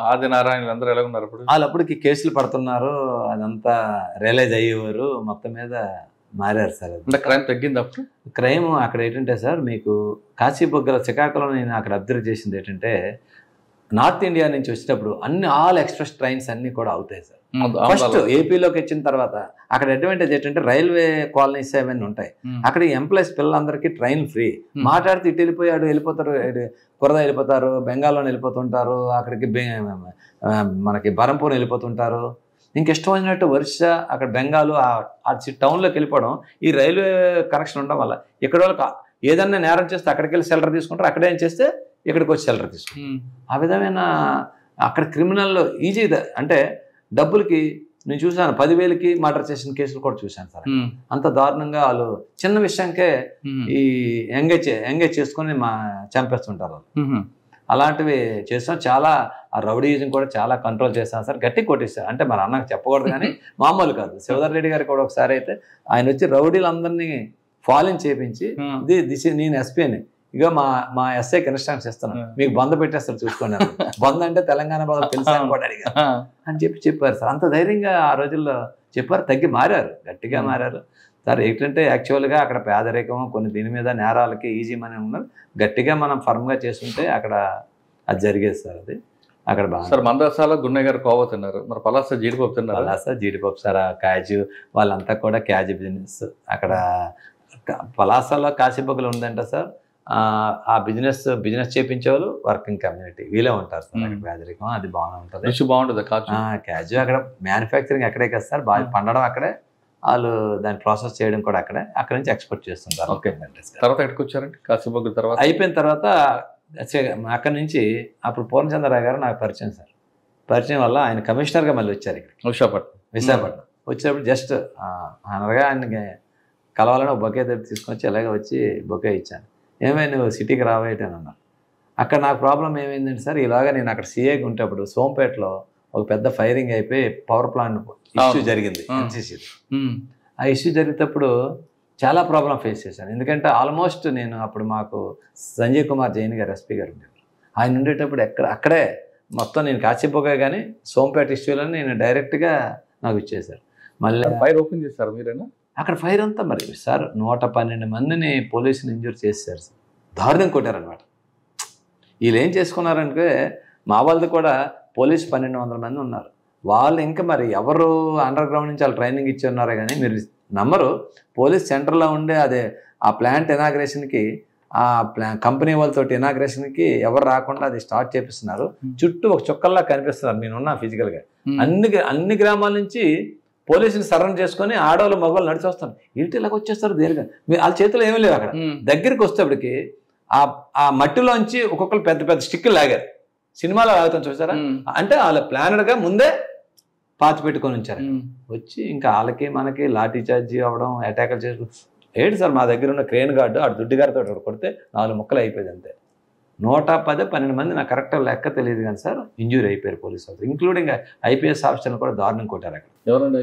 ఆదినారాయణ అందరూ ఎలా ఉన్నారు అప్పుడు? వాళ్ళు అప్పటికి కేసులు పడుతున్నారు, అదంతా రియలైజ్ అయ్యేవారు, మొత్తం మీద మారారు సార్. క్రైమ్ తగ్గింది అప్పుడు? క్రైమ్ అక్కడ ఏంటంటే సార్, మీకు కాశీబొగ్గల శ్రీకాకుళం నేను అక్కడ అబ్జర్వ్ చేసింది ఏంటంటే, నార్త్ ఇండియా నుంచి వచ్చేటప్పుడు ఆల్ ఎక్స్ప్రెస్ ట్రైన్స్ అన్ని కూడా అవుతాయి సార్. ఫస్ట్ ఏపీలోకి వచ్చిన తర్వాత అక్కడ అడ్వాంటేజ్ ఏంటంటే రైల్వే కాలనీస్ అవన్నీ ఉంటాయి. అక్కడ ఎంప్లాయీస్ పిల్లలందరికీ ట్రైన్ ఫ్రీ. మాట్లాడితే ఇటు వెళ్ళిపోయాడు వెళ్ళిపోతారు, కురద వెళ్ళిపోతారు, బెంగాల్లో వెళ్ళిపోతుంటారు, అక్కడికి మనకి బరంపూర్ వెళ్ళిపోతుంటారు. ఇంకిష్టం వచ్చినట్టు వరుస అక్కడ బెంగాల్ ఆ టౌన్లోకి వెళ్ళిపోవడం. ఈ రైల్వే కనెక్షన్ ఉండడం వల్ల ఇక్కడ వాళ్ళకి ఏదన్నా నేరం చేస్తే అక్కడికి వెళ్ళి షెల్టర్ తీసుకుంటారు, అక్కడ ఏం చేస్తే ఇక్కడికి వచ్చి షెల్టర్ తీసుకుంటారు. ఆ విధమైన అక్కడ క్రిమినల్ ఈజీ, అంటే డబ్బులకి నేను చూశాను 10,000కి మర్డర్ చేసిన కేసులు కూడా చూశాను సార్. అంత దారుణంగా వాళ్ళు చిన్న విషయానికే ఈ ఎంగేజ్ చేసుకొని చంపేస్తుంటారు వాళ్ళు. అలాంటివి చేస్తాం. చాలా ఆ రౌడీజం కూడా చాలా కంట్రోల్ చేస్తాను సార్. గట్టి కొట్టేస్తారు, అంటే మన అన్నకు చెప్పకూడదు కానీ మామూలు కాదు. శివధర్ రెడ్డి గారికి కూడా ఒకసారి అయితే ఆయన వచ్చి రౌడీలందరినీ ఫాలోయింగ్ చేయించి నేను ఎస్పీని, ఇక మా ఎస్ఐకి ఇన్స్ట్రక్షన్స్ ఇస్తున్నాను, మీకు బంద పెట్టేస్తారు చూసుకోండి. బంద అంటే తెలంగాణ బాగా తెలుసా కూడా అడిగారు అని చెప్పారు సార్. అంత ధైర్యంగా ఆ రోజుల్లో చెప్పారు. తగ్గి మారారు, గట్టిగా మారారు సార్. ఏంటంటే యాక్చువల్గా అక్కడ పేదరికం, కొన్ని దీని మీద నేరాలకి ఈజీ మనీ ఉన్నారు. గట్టిగా మనం ఫర్మ్గా చేసుకుంటే అక్కడ అది జరిగేది సార్. అది అక్కడ బాగా సార్. మందసాల గున్నయ్య గారు కోవ తిన్నారు, మరి పలాస జీడిపప్పు తిన్నారు. పలాస జీడిపప్పు సార్, క్యాజు వాళ్ళంతా కూడా క్యాజు బిజినెస్. అక్కడ పలాసలో కాశీబొగ్గలు ఉందంట సార్. ఆ బిజినెస్ చేయించేవాళ్ళు వర్కింగ్ కమ్యూనిటీ వీళ్ళే ఉంటారు సార్. అక్కడ పేదరికం అది బాగానే ఉంటుంది, రుచి బాగుంటుంది. క్యాజు అక్కడ మ్యానుఫ్యాక్చరింగ్ అక్కడే కదా సార్, బాగా పండడం అక్కడే, వాళ్ళు దాన్ని ప్రాసెస్ చేయడం కూడా అక్కడే, అక్కడ నుంచి ఎక్స్పోర్ట్ చేస్తుంటారు. ఓకే. తర్వాత ఎక్కడికి వచ్చారండి? కాశీబొగ్గల తర్వాత అయిపోయిన తర్వాత అక్కడ నుంచి అప్పుడు పూర్ణచంద్రరావు గారు నాకు పరిచయం సార్. పరిచయం వల్ల ఆయన కమిషనర్గా మళ్ళీ వచ్చారు ఇక్కడ విశాఖపట్నం. వచ్చేటప్పుడు జస్ట్ అనగా ఆయనకి కలవాలని ఒక బొకే తీసుకొచ్చి ఎలాగ వచ్చి బొకే ఇచ్చాను. ఏమైనా నువ్వు సిటీకి రావేయటని అన్నారు. అక్కడ నాకు ప్రాబ్లం ఏమైందంటే సార్, ఇలాగా నేను అక్కడ సీఏకి ఉంటేప్పుడు సోంపేటలో ఒక పెద్ద ఫైరింగ్ అయిపోయి పవర్ ప్లాంట్ ఇష్యూ జరిగింది ఎన్సీసీ. ఆ ఇష్యూ జరిగేటప్పుడు చాలా ప్రాబ్లం ఫేస్ చేశాను. ఎందుకంటే ఆల్మోస్ట్ నేను అప్పుడు మాకు సంజయ్ కుమార్ జైన్ గారు ఎస్పీ గారు ఉండేవారు. ఆయన ఉండేటప్పుడు అక్కడే మొత్తం నేను కాచిపోగా కానీ సోంపేట ఇష్యూలని నేను డైరెక్ట్గా నాకు ఇచ్చేశారు. మళ్ళీ ఫైర్ ఓపెన్ చేశారు మీరేనా? అక్కడ ఫైర్ అంతా మరి సార్ 112 మందిని పోలీసుని ఇంజూర్ చేశారు సార్. దారుణం కొట్టారనమాట. వీళ్ళు ఏం చేసుకున్నారంటే మా వాళ్ళది కూడా పోలీసు 1200 మంది ఉన్నారు. వాళ్ళు ఇంకా మరి ఎవరు అండర్ గ్రౌండ్ నుంచి వాళ్ళు ట్రైనింగ్ ఇచ్చి ఉన్నారో కానీ మీరు నమ్మరు, పోలీస్ సెంటర్లో ఉండే అదే ఆ ప్లాంట్ ఇనాగ్రేషన్కి ఆ కంపెనీ వాళ్ళతో ఇనాగ్రేషన్కి ఎవరు రాకుండా అది స్టార్ట్ చేపిస్తున్నారు. చుట్టూ ఒక చుక్కల్లా కనిపిస్తున్నారు. నేనున్నా ఫిజికల్గా అన్ని గ్రామాల నుంచి పోలీసుని సరెండర్ చేసుకొని ఆడవాళ్ళు మగవాళ్ళు నడిచి వస్తారు. ఇంటి ఇలాగ వచ్చేస్తారు దేనిగా, వాళ్ళ చేతిలో ఏమీ లేవు. అక్కడ దగ్గరికి వచ్చేప్పటికి ఆ మట్టిలోంచి ఒక్కొక్కరు పెద్ద పెద్ద స్టిక్కులు లాగారు. సినిమాలో లాగుతాం చూసారా, అంటే వాళ్ళు ప్లానర్గా ముందే పాతి పెట్టుకొని ఉంచారు. వచ్చి ఇంకా వాళ్ళకి మనకి లాఠీ చార్జీ అవ్వడం, అటాకులు చేసి ఏంటి సార్ మా దగ్గర ఉన్న క్రేన్ గార్డు ఆ దుడ్డిగారితో కొడితే 4 ముక్కలు అయిపోయింది అంతే. 110-12 మంది నాకు కరెక్ట్ లెక్క తెలియదు కానీ సార్ ఇంజూరీ అయిపోయారు పోలీసు వాళ్ళు, ఇంక్లూడింగ్ ఐపీఎస్ ఆఫీసర్లు కూడా దారుణం కొట్టారు అక్కడ. ఎవరండి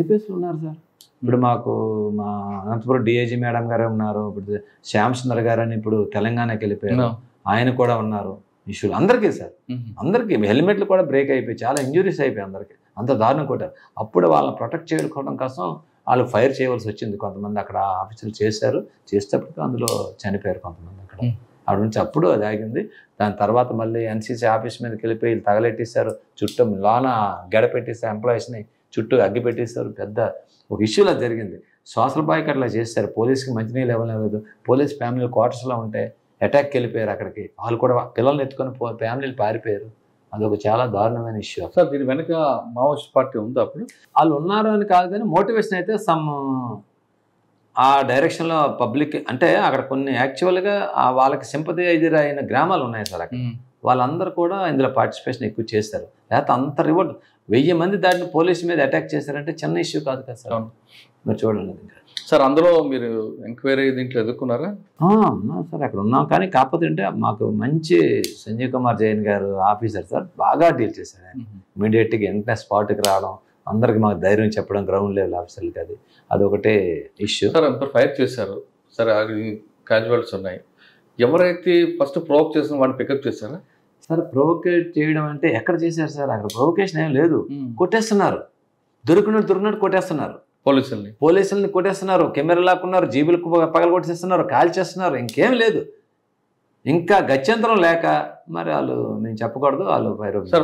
ఐపీఎస్లు ఉన్నారు సార్. ఇప్పుడు మాకు మా అనంతపురం డిఐజీ మేడం గారే ఉన్నారు, ఇప్పుడు శ్యామ్ సుందర్ గారు అని ఇప్పుడు తెలంగాణకి వెళ్ళిపోయారు, ఆయన కూడా ఉన్నారు. ఇష్యూలు అందరికీ సార్, అందరికీ హెల్మెట్లు కూడా బ్రేక్ అయిపోయి చాలా ఇంజురీస్ అయిపోయి అందరికీ, అంత దారుణం కొట్టారు. అప్పుడు వాళ్ళని ప్రొటెక్ట్ చేసుకోవడం కోసం వాళ్ళు ఫైర్ చేయవలసి వచ్చింది. కొంతమంది అక్కడ ఆఫీసులు చేశారు, చేసేటప్పటికి అందులో చనిపోయారు కొంతమంది అక్కడ. అక్కడ నుంచి అప్పుడు అది ఆగింది. దాని తర్వాత మళ్ళీ ఎన్సీసీ ఆఫీస్ మీదకి వెళ్ళిపోయి తగలెట్టేశారు, చుట్టూ లోన గడ పెట్టేశారు, ఎంప్లాయీస్ని చుట్టూ అగ్గి పెట్టేశారు. పెద్ద ఒక ఇష్యూలా జరిగింది. సోషల్ బాయ్కి అట్లా చేశారు. పోలీస్కి మంచినీళ్ళు ఇవ్వలేదు, పోలీస్ ఫ్యామిలీ క్వార్టర్స్లో ఉంటే అటాక్కి వెళ్ళిపోయారు అక్కడికి. వాళ్ళు కూడా పిల్లల్ని ఎత్తుకొని ఫ్యామిలీలు పారిపోయారు. అదొక చాలా దారుణమైన ఇష్యూ. సార్ దీని వెనక మావోయిస్ట్ పార్టీ ఉందా అప్పుడు? వాళ్ళు ఉన్నారు అని కాదు కానీ మోటివేషన్ అయితే ఆ డైరెక్షన్లో పబ్లిక్ అంటే అక్కడ కొన్ని యాక్చువల్గా వాళ్ళకి సింపతి ఎదురైన గ్రామాలు ఉన్నాయి సార్ అక్కడ. వాళ్ళందరూ కూడా ఇందులో పార్టిసిపేషన్ ఎక్కువ చేశారు. లేకపోతే అంత రివార్డ్ 1000 మంది దాటిని పోలీసు మీద అటాక్ చేశారంటే చిన్న ఇష్యూ కాదు కదా సార్. మీరు చూడండి సార్, అందులో మీరు ఎంక్వైరీ దీంట్లో ఎదుర్కొన్నారా? సార్ అక్కడ ఉన్నాం, కానీ కాకపోతే అంటే మాకు మంచి సంజీవ్ కుమార్ జైన్ గారు ఆఫీసర్ సార్ బాగా డీల్ చేశారు. ఆయన ఇమీడియట్గా వెంటనే స్పాట్కి రావడం, అందరికి మాకు ధైర్యం చెప్పడం గ్రౌండ్ లెవెల్ ఆఫీసర్లకి, అదొకటే ఇష్యూ. సార్ అంతా ఫైర్ చేశారు, సరే క్యాజువాలిటీస్ ఉన్నాయి. ఎవరైతే ఫస్ట్ ప్రొవోక్ చేసిన వాడిని పికప్ చేశారా? సార్ ప్రొవోకేట్ చేయడం అంటే ఎక్కడ చేశారు సార్? అక్కడ ప్రొవోకేషన్ ఏం లేదు, కొట్టేస్తున్నారు, దొరికినట్టు కొట్టేస్తున్నారు, పోలీసుల్ని కొట్టేస్తున్నారు, కెమెరా లాక్కున్నారు, జీబులకు పగల కొట్టేస్తున్నారు, కాల్ చేస్తున్నారు, ఇంకేం లేదు. ఇంకా గత్యంతరం లేక మరి వాళ్ళు నేను చెప్పకూడదు, వాళ్ళు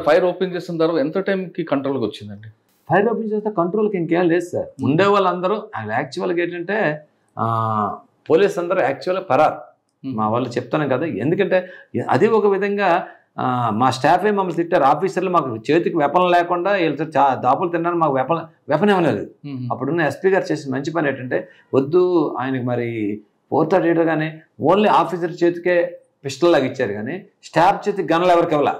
ఫైర్ ఓపెన్ చేసిన తర్వాత ఎంత టైంకి కంట్రోల్కి వచ్చిందండి? ఫైర్ ఓపెన్ చేస్తే కంట్రోల్కి ఇంకేం లేదు సార్. ఉండే వాళ్ళందరూ యాక్చువల్గా ఏంటంటే పోలీస్ అందరూ యాక్చువల్గా పరారు. మా వాళ్ళు చెప్తాను కదా, ఎందుకంటే అది ఒక విధంగా మా స్టాఫే మమ్మల్ని తిట్టారు. ఆఫీసర్లు మాకు చేతికి వెపన్ లేకుండా వీళ్ళతో దాపులు తిన్నారు, మాకు వెపన్ ఇవ్వలేదు. అప్పుడున్న ఎస్పీ గారు చేసిన మంచి పని ఏంటంటే వద్దు ఆయనకి మరి 438 కానీ ఓన్లీ ఆఫీసర్ చేతికే పిస్టల్ లాగా ఇచ్చారు, కానీ స్టాఫ్ చేతికి గన్లు ఎవరికి ఇవ్వాల.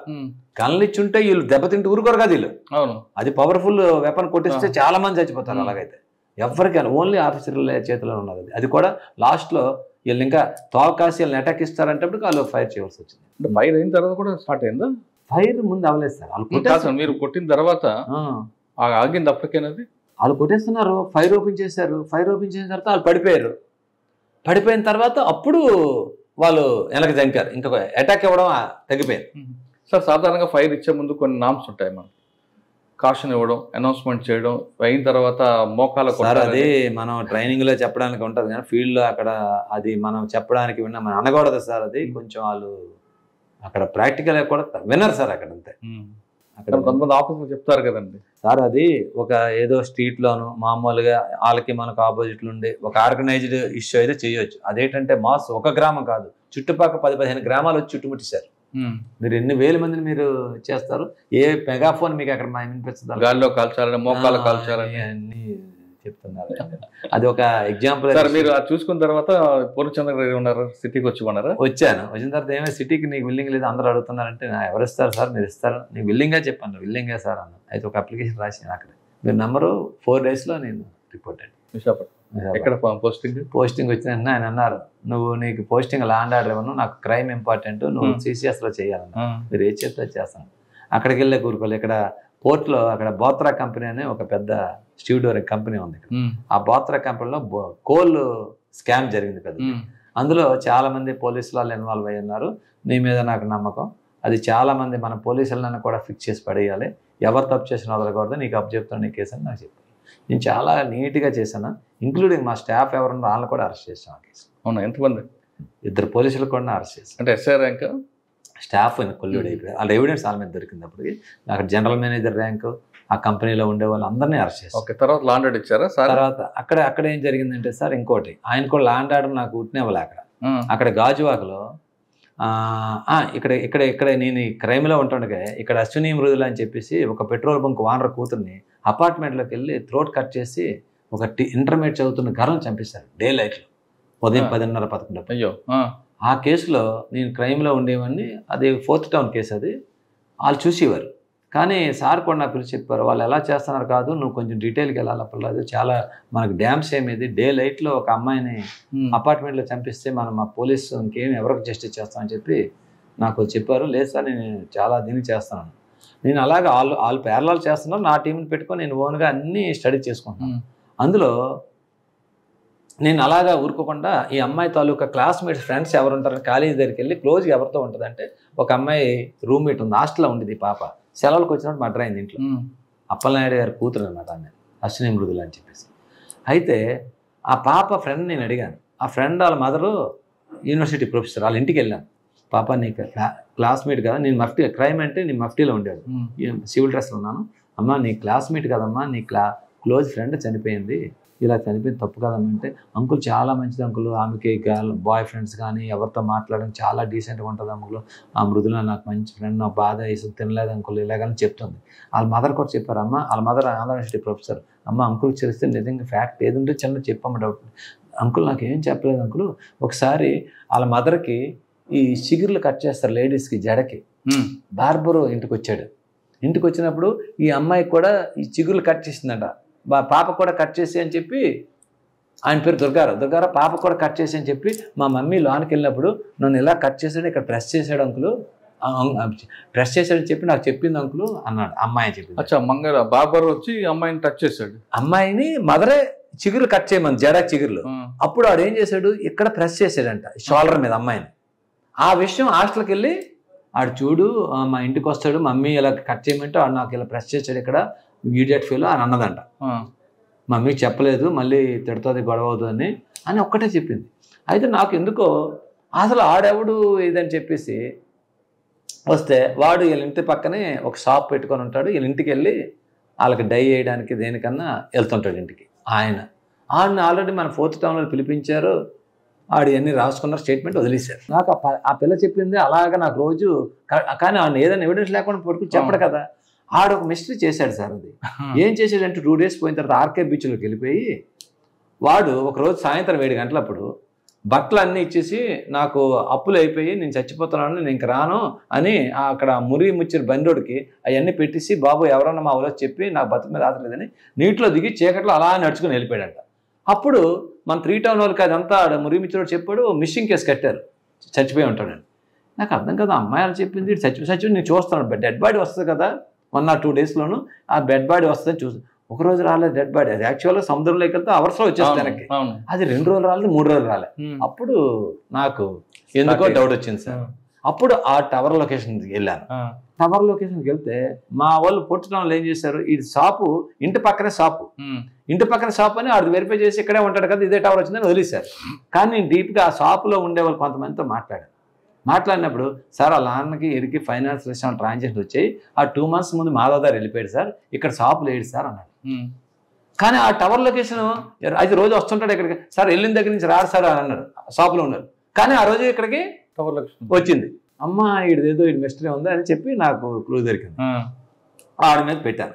గన్లు ఇచ్చుంటే వీళ్ళు దెబ్బతింటే ఊరుకోరు కదా వీళ్ళు. అవును, అది పవర్ఫుల్ వెపన్ కొట్టిస్తే చాలా మంది చచ్చిపోతారు. అలాగైతే ఎవరికి ఓన్లీ ఆఫీసర్ల చేతిలో ఉన్నది. అది కూడా లాస్ట్లో వీళ్ళు ఇంకా తోకాసి వీళ్ళని అటాక్ ఇస్తారంటే వాళ్ళు ఫైర్ చేయవలసి వచ్చింది. ఫైర్ అయిన తర్వాత కూడా స్టార్ట్ అయిందా? ఫైర్ ముందు అవ్వలేదు సార్. మీరు కొట్టిన తర్వాత ఆగింది అప్పటికేనది. వాళ్ళు కొట్టేస్తున్నారు, ఫైర్ ఓపెన్ చేశారు. ఫైర్ ఓపెన్ చేసిన తర్వాత వాళ్ళు పడిపోయిన తర్వాత అప్పుడు వాళ్ళు వెనక జంకారు, ఇంకా అటాక్ ఇవ్వడం తగ్గిపోయింది. సార్ సాధారణంగా ఫైర్ ఇచ్చే ముందు కొన్ని నామ్స్ ఉంటాయి, మనం కాషన్ ఇవ్వడం, అనౌన్స్మెంట్ చేయడం, అయిన తర్వాత మోకాల సార్ అది మనం ట్రైనింగ్లో చెప్పడానికి ఉంటుంది కానీ ఫీల్డ్లో అక్కడ అది మనం చెప్పడానికి మనం అనకూడదు సార్. అది కొంచెం వాళ్ళు అక్కడ ప్రాక్టికల్ కూడా వినరు సార్ అక్కడ. అంతే, అక్కడ కొంతమంది ఆఫీసులు చెప్తారు కదండి సార్. అది ఒక ఏదో స్ట్రీట్లోను మామూలుగా వాళ్ళకి మనకు ఆపోజిట్లు ఉండి ఒక ఆర్గనైజ్డ్ ఇష్యూ అయితే చేయొచ్చు. అదేంటంటే మాస్ ఒక గ్రామం కాదు, చుట్టుపక్కల 10-15 గ్రామాలు వచ్చి చుట్టుముట్టేశారు. మీరు ఎన్ని వేల మందిని మీరు చేస్తారు? ఏ మెగాఫోన్ మీకు అక్కడ వినిపిస్తుంది? గాల్లో కాల్చాలని, మోకాలు కాల్చాలని అన్ని చెప్తున్నారు. అది ఒక ఎగ్జాంపుల్. మీరు చూసుకున్న తర్వాత పూర్ణచంద్ర గారు ఉన్నారు, సిటీకి వచ్చాను. వచ్చిన తర్వాత ఏమైనా సిటీకి నీకు బిల్డింగ్ లేదు అందరూ అడుగుతున్నారంటే ఎవరు ఇస్తారు సార్? మీరు ఇస్తారు? నీకు బిల్డింగే చెప్పాను, బిల్డింగే సార్ అన్న. అయితే ఒక అప్లికేషన్ రాసాను అక్కడ, మీరు నెంబరు 4 daysలో నేను రిపోర్ట్ అయ్యి విశాఖపట్నం. ఎక్కడ పోస్టింగ్ వచ్చిన ఆయన అన్నారు, నీకు పోస్టింగ్ ల్యాండ్ ఆర్డర్ ఇవ్వను, నాకు క్రైమ్ ఇంపార్టెంట్, నువ్వు CCSలో చేయాలన్నా. మీరు ఏ చేస్తే చేస్తాను. అక్కడికి వెళ్ళే కూరుకోవాలి. ఇక్కడ పోర్ట్లో అక్కడ బోత్రా కంపెనీ అనే ఒక పెద్ద స్టీవ్డోర్ కంపెనీ ఉంది. ఆ బోత్రా కంపెనీలో కోల్ స్కామ్ జరిగింది కదా, అందులో చాలా మంది పోలీసులు వాళ్ళు ఇన్వాల్వ్ అయ్యి ఉన్నారు. నీ మీద నాకు నమ్మకం, అది చాలా మంది మన పోలీసులను కూడా ఫిక్స్ చేసి పడేయాలి, ఎవరు తప్పు చేసిన వదలకూడదు, నీకు అప్ చెప్తాను నీ కేసు అని నాకు చెప్పాను. నేను చాలా నీట్గా చేశాను, ఇంక్లూడింగ్ మా స్టాఫ్ ఎవరన్నా వాళ్ళని కూడా అరెస్ట్ చేసాం ఆ కేసు. అవునా? ఎంతమంది? 2 పోలీసులు కూడా అరెస్ట్ చేశాను. అంటే SI ర్యాంక్ స్టాఫ్ కొల్లుడు అయిపోయారు. వాళ్ళ ఎవిడెన్స్ వాళ్ళ మీద దొరికింది. అప్పటికి అక్కడ జనరల్ మేనేజర్ ర్యాంకు, ఆ కంపెనీలో ఉండే వాళ్ళు అందరినీ అరెస్ట్ చేశారు. తర్వాత ల్యాండ్ ఆర్డర్ ఇచ్చారా? తర్వాత అక్కడ ఏం జరిగిందంటే సార్, ఇంకోటి ఆయన కూడా ల్యాండ్ ఆర్డర్ నాకు ఉట్నేవాళ్ళు అక్కడ గాజువాకలో. ఇక్కడ నేను క్రైమ్లో ఉంటుండగా ఇక్కడ అశ్విని మృదుల అని చెప్పేసి ఒక పెట్రోల్ బంక్ ఓనర్ కూతుర్ని అపార్ట్మెంట్లోకి వెళ్ళి థ్రోట్ కట్ చేసి ఒక ఇంటర్మీడియట్ చదువుతున్న గర్ల్ని చంపేశారు డే లైట్లో, ఉదయం 10:30-11. అయ్యో, ఆ కేసులో నేను క్రైమ్లో ఉండేవాడిని, అది 4th టౌన్ కేసు, అది వాళ్ళు చూసేవారు. కానీ సార్ కూడా నాకు పిలిచి చెప్పారు, వాళ్ళు ఎలా చేస్తున్నారు కాదు, నువ్వు కొంచెం డీటెయిల్కి వెళ్ళాలి, అప్పలేదు చాలా మనకు డ్యామ్స్ ఏమేది, డే లైట్లో ఒక అమ్మాయిని అపార్ట్మెంట్లో చంపిస్తే మనం మా పోలీసు ఇంకేం ఎవరికి జస్టిస్ చేస్తామని చెప్పి నాకు చెప్పారు. లేదు సార్ నేను చాలా దీన్ని చేస్తున్నాను. నేను అలాగే వాళ్ళు ప్యారలాల్ చేస్తున్నారు, నా టీంని పెట్టుకొని నేను ఓన్గా అన్నీ స్టడీ చేసుకుంటున్నాను. అందులో నేను అలాగా ఊరుకోకుండా ఈ అమ్మాయి తాలూకా క్లాస్మేట్స్ ఫ్రెండ్స్ ఎవరు ఉంటారని కాలేజీ దగ్గరికి వెళ్ళి క్లోజ్గా ఎవరితో ఉంటుందంటే, ఒక అమ్మాయి రూమ్మేట్ ఉంది, హాస్టల్లో ఉండేది. పాప సెలవులకు వచ్చినప్పుడు మర్డర్ అయింది ఇంట్లో. అప్పలనాయుడు గారి కూతురు అనమాట ఆమె, అశ్విని మృదుల అని చెప్పేసి. అయితే ఆ పాప ఫ్రెండ్ నేను అడిగాను. ఆ ఫ్రెండ్ వాళ్ళ మదరు యూనివర్సిటీ ప్రొఫెసర్. వాళ్ళ ఇంటికి వెళ్ళాను. పాప నీకు క్లాస్మేట్ కదా, నేను మఫ్టీ, క్రైమ్ అంటే నేను మఫ్టీలో ఉండేది, సివిల్ డ్రెస్లో ఉన్నాను. అమ్మ నీ క్లాస్మేట్ కదమ్మా, నీ క్లోజ్ ఫ్రెండ్ చనిపోయింది, ఇలా చనిపోయింది తప్పు కదమ్మా అంటే, అంకుల్ చాలా మంచిది అంకుల్, ఆమెకి బాయ్ ఫ్రెండ్స్ కానీ ఎవరితో మాట్లాడడం చాలా డీసెంట్గా ఉంటుంది అంకుల్, ఆ మృదుల నాకు మంచి ఫ్రెండ్, నా బాధ వేసి తినలేదు అంకుల్ ఇలాగని చెప్తుంది. వాళ్ళ మదర్ కూడా చెప్పారు. అమ్మ వాళ్ళ మదర్ ఆంధ్ర యూనివర్సిటీ ప్రొఫెసర్. అమ్మ అంకుల్ తెలిస్తే నిజంగా ఫ్యాక్ట్ ఏది ఉంటే చిన్న చెప్పమ్మ డౌట్. అంకుల్ నాకు ఏం చెప్పలేదు అంకుల్, ఒకసారి వాళ్ళ మదర్కి ఈ చిగుర్లు కట్ చేస్తారు లేడీస్కి జడకి, బార్బరు ఇంటికి వచ్చాడు. ఇంటికి వచ్చినప్పుడు ఈ అమ్మాయికి కూడా ఈ చిగుర్లు కట్ చేసిందంట, పాప కూడా కట్ చేసి అని చెప్పి, ఆయన పేరు దుర్గారావు, పాప కూడా కట్ చేసి అని చెప్పి, మా మమ్మీ లోనికి వెళ్ళినప్పుడు నన్ను ఇలా కట్ చేశాడు, ఇక్కడ ప్రెస్ చేశాడు అంకులు, ప్రెస్ చేశాడని చెప్పి నాకు చెప్పింది అంకులు అన్నాడు. అమ్మాయి చెప్పింది. అచ్చా, మంగళ బాబర్ వచ్చి అమ్మాయిని టచ్ చేశాడు. అమ్మాయిని మదరే చిగురు కట్ చేయమని, జడ చిగురులు. అప్పుడు ఆడు ఏం చేశాడు, ఇక్కడ ప్రెస్ చేశాడంట షోల్డర్ మీద అమ్మాయిని. ఆ విషయం హాస్టల్కి వెళ్ళి ఆడు చూడు మా ఇంటికి వస్తాడు, మమ్మీ ఇలా కట్ చేయమంటే ఆడు నాకు ఇలా ప్రెస్ చేశాడు ఇక్కడ, ఇడియట్ ఫీల్ అని అన్నదంట. మమ్మీకి చెప్పలేదు, మళ్ళీ తిడుతుంది, గొడవ అవుతుంది అని ఒక్కటే చెప్పింది. అయితే నాకు ఎందుకో అసలు ఆడెవడు ఇదని చెప్పేసి వస్తే, వాడు వీళ్ళ ఇంటి పక్కనే ఒక షాప్ పెట్టుకొని ఉంటాడు. వీళ్ళ ఇంటికి వెళ్ళి వాళ్ళకి డై వేయడానికి దేనికన్నా వెళ్తుంటాడు ఇంటికి. ఆడిని ఆల్రెడీ మన 4th టౌన్లో పిలిపించారు, ఆడు అన్నీ రాసుకున్నారు, స్టేట్మెంట్ వదిలేశారు. నాకు ఆ పిల్ల చెప్పింది అలాగా నాకు రోజు, కానీ ఆడిని ఏదైనా ఎవిడెన్స్ లేకుండా పట్టుకుని చెప్పడు కదా. ఆడు ఒక మిస్టరీ చేశాడు సార్. అది ఏం చేశాడంటే 2 days పోయిన తర్వాత ఆర్కే బీచ్లోకి వెళ్ళిపోయి, వాడు ఒకరోజు సాయంత్రం 7 గంటలప్పుడు బట్టలు అన్నీ ఇచ్చేసి, నాకు అప్పులు అయిపోయి నేను చచ్చిపోతున్నాను, నేను ఇంక రాను అని అక్కడ ముచ్చిరి బండోడికి అవన్నీ పెట్టేసి, బాబు ఎవరన్నా మా ఊళ్ళో చెప్పి నాకు బతుకు మీద ఆదలేదని నీటిలో దిగి చీకట్లో అలా నడుచుకుని వెళ్ళిపోయాడంట. అప్పుడు మన 3 town వాళ్ళకి అదంతా మురిమిచ్చినోడు చెప్పాడు, మిస్సింగ్ కేసు కట్టారు, చచ్చిపోయి ఉంటాడని. నాకు అర్థం కదా, అమ్మాయి వాళ్ళు చెప్పింది చచ్చిపోయి నేను చూస్తున్నాడు, డెడ్ బాడీ వస్తుంది కదా 1 or 2 daysలోను, ఆ డెడ్ బాడీ వస్తుందని చూసి, ఒకరోజు రాలేదు డెడ్ బాడీ. అది యాక్చువల్గా సముద్రంలోకి వెళ్తే అవర్స్లో వచ్చేస్తుంది వెనక్కి. అది 2 రోజులు రాలేదు, 3 రోజులు రాలేదు. అప్పుడు నాకు ఎందుకో డౌట్ వచ్చింది సార్. అప్పుడు ఆ టవర్ లొకేషన్కి వెళ్ళాను. టవర్ లొకేషన్కి వెళ్తే మా వాళ్ళు పుట్టడంలో ఏం చేశారు, ఈ షాపు ఇంటి పక్కనే షాపు, ఇంటి పక్కన షాప్ అని ఆడు వెరిఫై చేసి ఇక్కడే ఉంటాడు కదా, ఇదే టవర్ వచ్చిందని వదిలేశారు. కానీ నేను డీప్గా ఆ షాపులో ఉండేవాళ్ళు కొంతమందితో మాట్లాడినప్పుడు, సార్ వాళ్ళ నాన్నకి ఎడికి ఫైనాన్స్ ట్రాన్సాక్షన్ వచ్చాయి, ఆ 2 months ముందు మాధవదారు వెళ్ళిపోయాడు సార్, ఇక్కడ షాపు లేడు సార్ అన్నాడు. కానీ ఆ టవర్ లొకేషన్ అది రోజు వస్తుంటాడు ఇక్కడికి, సార్ వెళ్ళిన దగ్గర నుంచి రాడు సార్ అని అన్నాడు, షాపులో ఉన్నారు. కానీ ఆ రోజు ఇక్కడికి టవర్ లొకేషన్ వచ్చింది. అమ్మ ఇదేదో ఇది మిస్టరీ ఉంది అని చెప్పి నాకు క్లూ దొరికింది. ఆడి మీద పెట్టాను.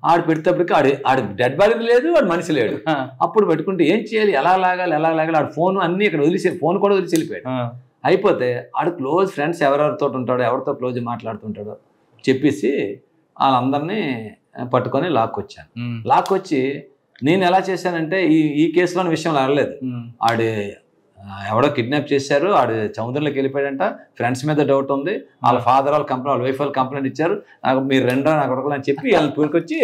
ఆడు పెట్టేటప్పటికి ఆడు డెడ్ బాడీ లేదు, వాడు మనిషి లేడు. అప్పుడు పెట్టుకుంటే ఏం చేయాలి, ఎలా లాగాలి ఆడు ఫోన్ అన్ని ఇక్కడ వదిలేసి, ఫోన్ కూడా వదిలేసి వెళ్ళిపోయాడు. అయిపోతే ఆడు క్లోజ్ ఫ్రెండ్స్ ఎవరెవరితో ఉంటాడో, ఎవరితో క్లోజ్ మాట్లాడుతుంటాడో చెప్పేసి వాళ్ళందరినీ పట్టుకొని లాక్కొచ్చాను. లాక్కొచ్చి నేను ఎలా చేశానంటే, ఈ కేసులోని విషయం అడగలేదు. ఆడు ఎవడో కిడ్నాప్ చేశారు, ఆడు సముద్రంలోకి వెళ్ళిపోయాడంట, ఫ్రెండ్స్ మీద డౌట్ ఉంది, వాళ్ళ ఫాదర్ వాళ్ళ కంప్లైంట్, వాళ్ళ వైఫ్ వాళ్ళు కంప్లైంట్ ఇచ్చారు, నాకు మీరు రెండో నాకు కొడుకులు అని చెప్పి వాళ్ళని పూరుకొచ్చి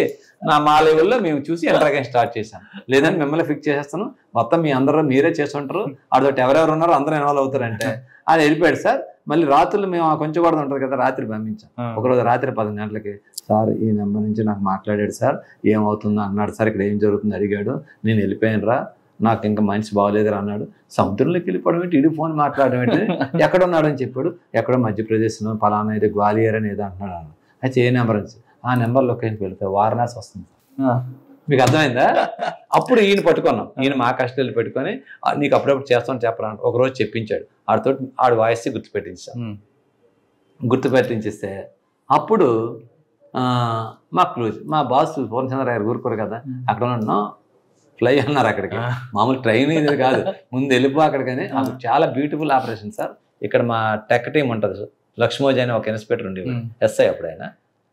మా లెవెల్లో మేము చూసి ఎంటర్గా స్టార్ట్ చేశాను. లేదని మిమ్మల్ని ఫిక్స్ చేసేస్తాను, మొత్తం మీ అందరూ మీరే చేస్తుంటారు, ఆడతోటి ఎవరెవరు ఉన్నారో అందరూ ఇన్వాల్వ్ అవుతారంటే అది వెళ్ళిపోయాడు సార్. మళ్ళీ రాత్రులు మేము కొంచెం కూడా ఉంటుంది కదా, రాత్రి పంపించాం. ఒకరోజు రాత్రి 10 గంటలకి, సార్ ఈ నెంబర్ నుంచి నాకు మాట్లాడాడు సార్, ఏమవుతుందో అన్నాడు సార్, ఇక్కడ ఏం జరుగుతుందో అడిగాడు, నేను వెళ్ళిపోయాను రా, నాకు ఇంకా మనిషి బాగోలేదురా అన్నాడు. సముద్రంలోకి వెళ్ళిపోవడం ఏంటి, ఇడి ఫోన్ మాట్లాడడం ఏంటి, ఎక్కడ ఉన్నాడని చెప్పాడు, ఎక్కడో మధ్యప్రదేశ్లో పలానా అయితే గ్వాలియర్ అని ఏదో అంటున్నాడు అన్న. అయితే ఏ నెంబర్ అని, ఆ నెంబర్ లొకేషన్కి వెళ్తే వారణాసి వస్తుంది. మీకు అర్థమైందా? అప్పుడు ఈయన పట్టుకున్నాం, ఈయన మా కస్టడీలో పెట్టుకొని నీకు అప్పుడప్పుడు చేస్తాను చెప్పరా ఒకరోజు చెప్పించాడు. ఆడితో ఆడు వాయిస్ గుర్తుపెట్టించేస్తే అప్పుడు మా క్లూజ్, మా బాస్ పూర్ణచంద్ర గారు ఊరుకోరు కదా, అక్కడ ఉన్నాం ఫ్లై అన్నారు అక్కడికి. మామూలు ట్రైన్ ఇది కాదు, ముందు వెళ్ళిపో అక్కడికని. చాలా బ్యూటిఫుల్ ఆపరేషన్ సార్, ఇక్కడ మా టెక్ టీం ఉంటుంది, లక్ష్మోజీ అని ఒక ఇన్స్పెక్టర్ ఉండేవాడు, ఎస్ఐ అప్పుడైనా,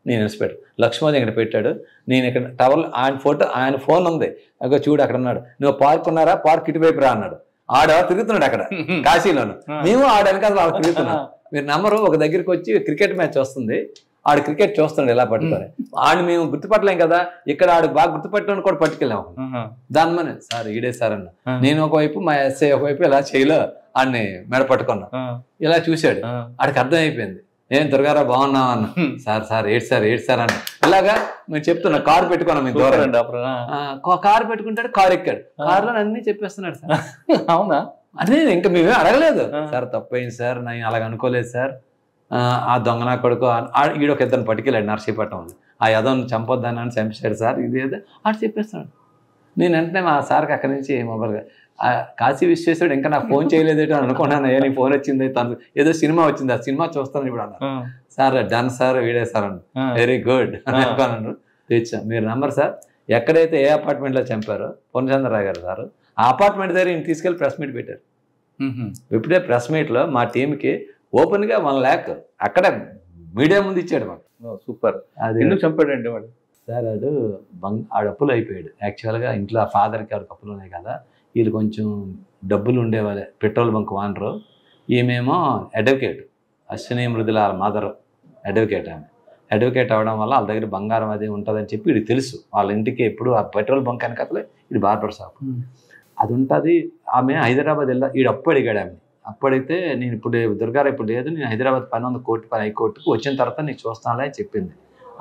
నేను ఇన్స్పెక్టర్. లక్ష్మోజీ ఇక్కడ పెట్టాడు, నేను ఇక్కడ టవర్లో ఆయన ఫోన్ ఉంది, అక్కడ చూడు అక్కడ ఉన్నాడు, నువ్వు పార్క్ ఉన్నారా, పార్క్ ఇటువైపు రా అన్నాడు. ఆడ తిరుగుతున్నాడు అక్కడ కాశీలోను, మేము ఆడడానికి అసలు ఆడ తిరుగుతున్నాం. మీరు నమ్మరు, ఒక దగ్గరికి వచ్చి క్రికెట్ మ్యాచ్ వస్తుంది, ఆడు క్రికెట్ చూస్తున్నాడు ఎలా పట్టుకొని, ఆడు మేము గుర్తుపట్టలేం కదా, ఇక్కడ ఆడు బాగా గుర్తుపట్టడం కూడా పట్టుకెళ్ళాము. దాని మన సార్ ఈడే సార్ అన్న, నేను ఒకవైపు మా ఎస్ఐ ఒకవైపు ఇలా చేయలో ఆడిని మెడ పట్టుకున్నా, ఇలా చూశాడు, ఆడికి అర్థమైపోయింది, నేను దుర్గారా బాగున్నావు అన్న. సార్ ఏడు సార్ అన్న. ఇలాగా మేము చెప్తున్నా, కారు పెట్టుకున్నాం మీకు దూరం, కారు పెట్టుకుంటాడు, కారు ఎక్కాడు, కారులో అన్ని చెప్పేస్తున్నాడు సార్. అవునా? అదే ఇంకా మేమే అడగలేదు, సార్ తప్పైంది సార్, నేను అలాగ అనుకోలేదు సార్, ఆ దొంగనా కొడుకు ఈడొక ఇద్దరిని పట్టుకెళ్ళాడు నర్సీపట్నం, ఆ యదోని చంపొద్దాని అని చంపేశాడు సార్, ఇది ఏదో ఆడు చెప్పేస్తున్నాడు. నేను వెంటనే మా సార్కి అక్కడి నుంచి మొబైల్గా కాశీ విష్ చేసాడు, ఇంకా నాకు ఫోన్ చేయలేదేటో అనుకున్నాను, నీ ఫోన్ వచ్చింది, తను ఏదో సినిమా వచ్చింది, ఆ సినిమా చూస్తాను ఇప్పుడు అన్నారు. సార్ డన్ సార్, వీడే సార్ అన్న, వెరీ గుడ్ అని అనుకున్నాను. తెచ్చాం మీరు నంబర్ సార్, ఎక్కడైతే ఏ అపార్ట్మెంట్లో చంపారో పూర్ణచంద్రరావు గారు సార్, ఆ అపార్ట్మెంట్ దగ్గర ఈయన తీసుకెళ్ళి ప్రెస్ మీట్ పెట్టారు. ఇప్పుడే ప్రెస్ మీట్లో మా టీంకి ఓపెన్గా 1 lakh అక్కడ మీడియా ముందు ఇచ్చాడు మాకు. సూపర్. అది ఎందుకు చంపాడండి వాడు? సార్ ఆడు అప్పులు అయిపోయాడు యాక్చువల్గా, ఇంట్లో ఫాదర్కి ఆవిడకి అప్పులు ఉన్నాయి కదా, వీళ్ళు కొంచెం డబ్బులు ఉండేవాళ్ళే, పెట్రోల్ బంక్ వానరు, ఈమెమో advocate, Ashwini Mrudula mother advocate, ఆమె అడ్వకేట్ అవ్వడం వల్ల వాళ్ళ దగ్గర బంగారం అది ఉంటుందని చెప్పి వీడికి తెలుసు, వాళ్ళ ఇంటికి ఎప్పుడు ఆ పెట్రోల్ బంక్ అని కథలే ఇది బార్బర్ షాప్ అది ఉంటుంది. ఆమె హైదరాబాద్ వీడు అప్పు అడిగాడు ఆమె, అప్పుడైతే నేను ఇప్పుడు దుర్గారావు ఇప్పుడు లేదు, నేను హైదరాబాద్ పని ఉంది, కోర్టు పని, హైకోర్టుకు వచ్చిన తర్వాత నీకు చూస్తానులే అని చెప్పింది.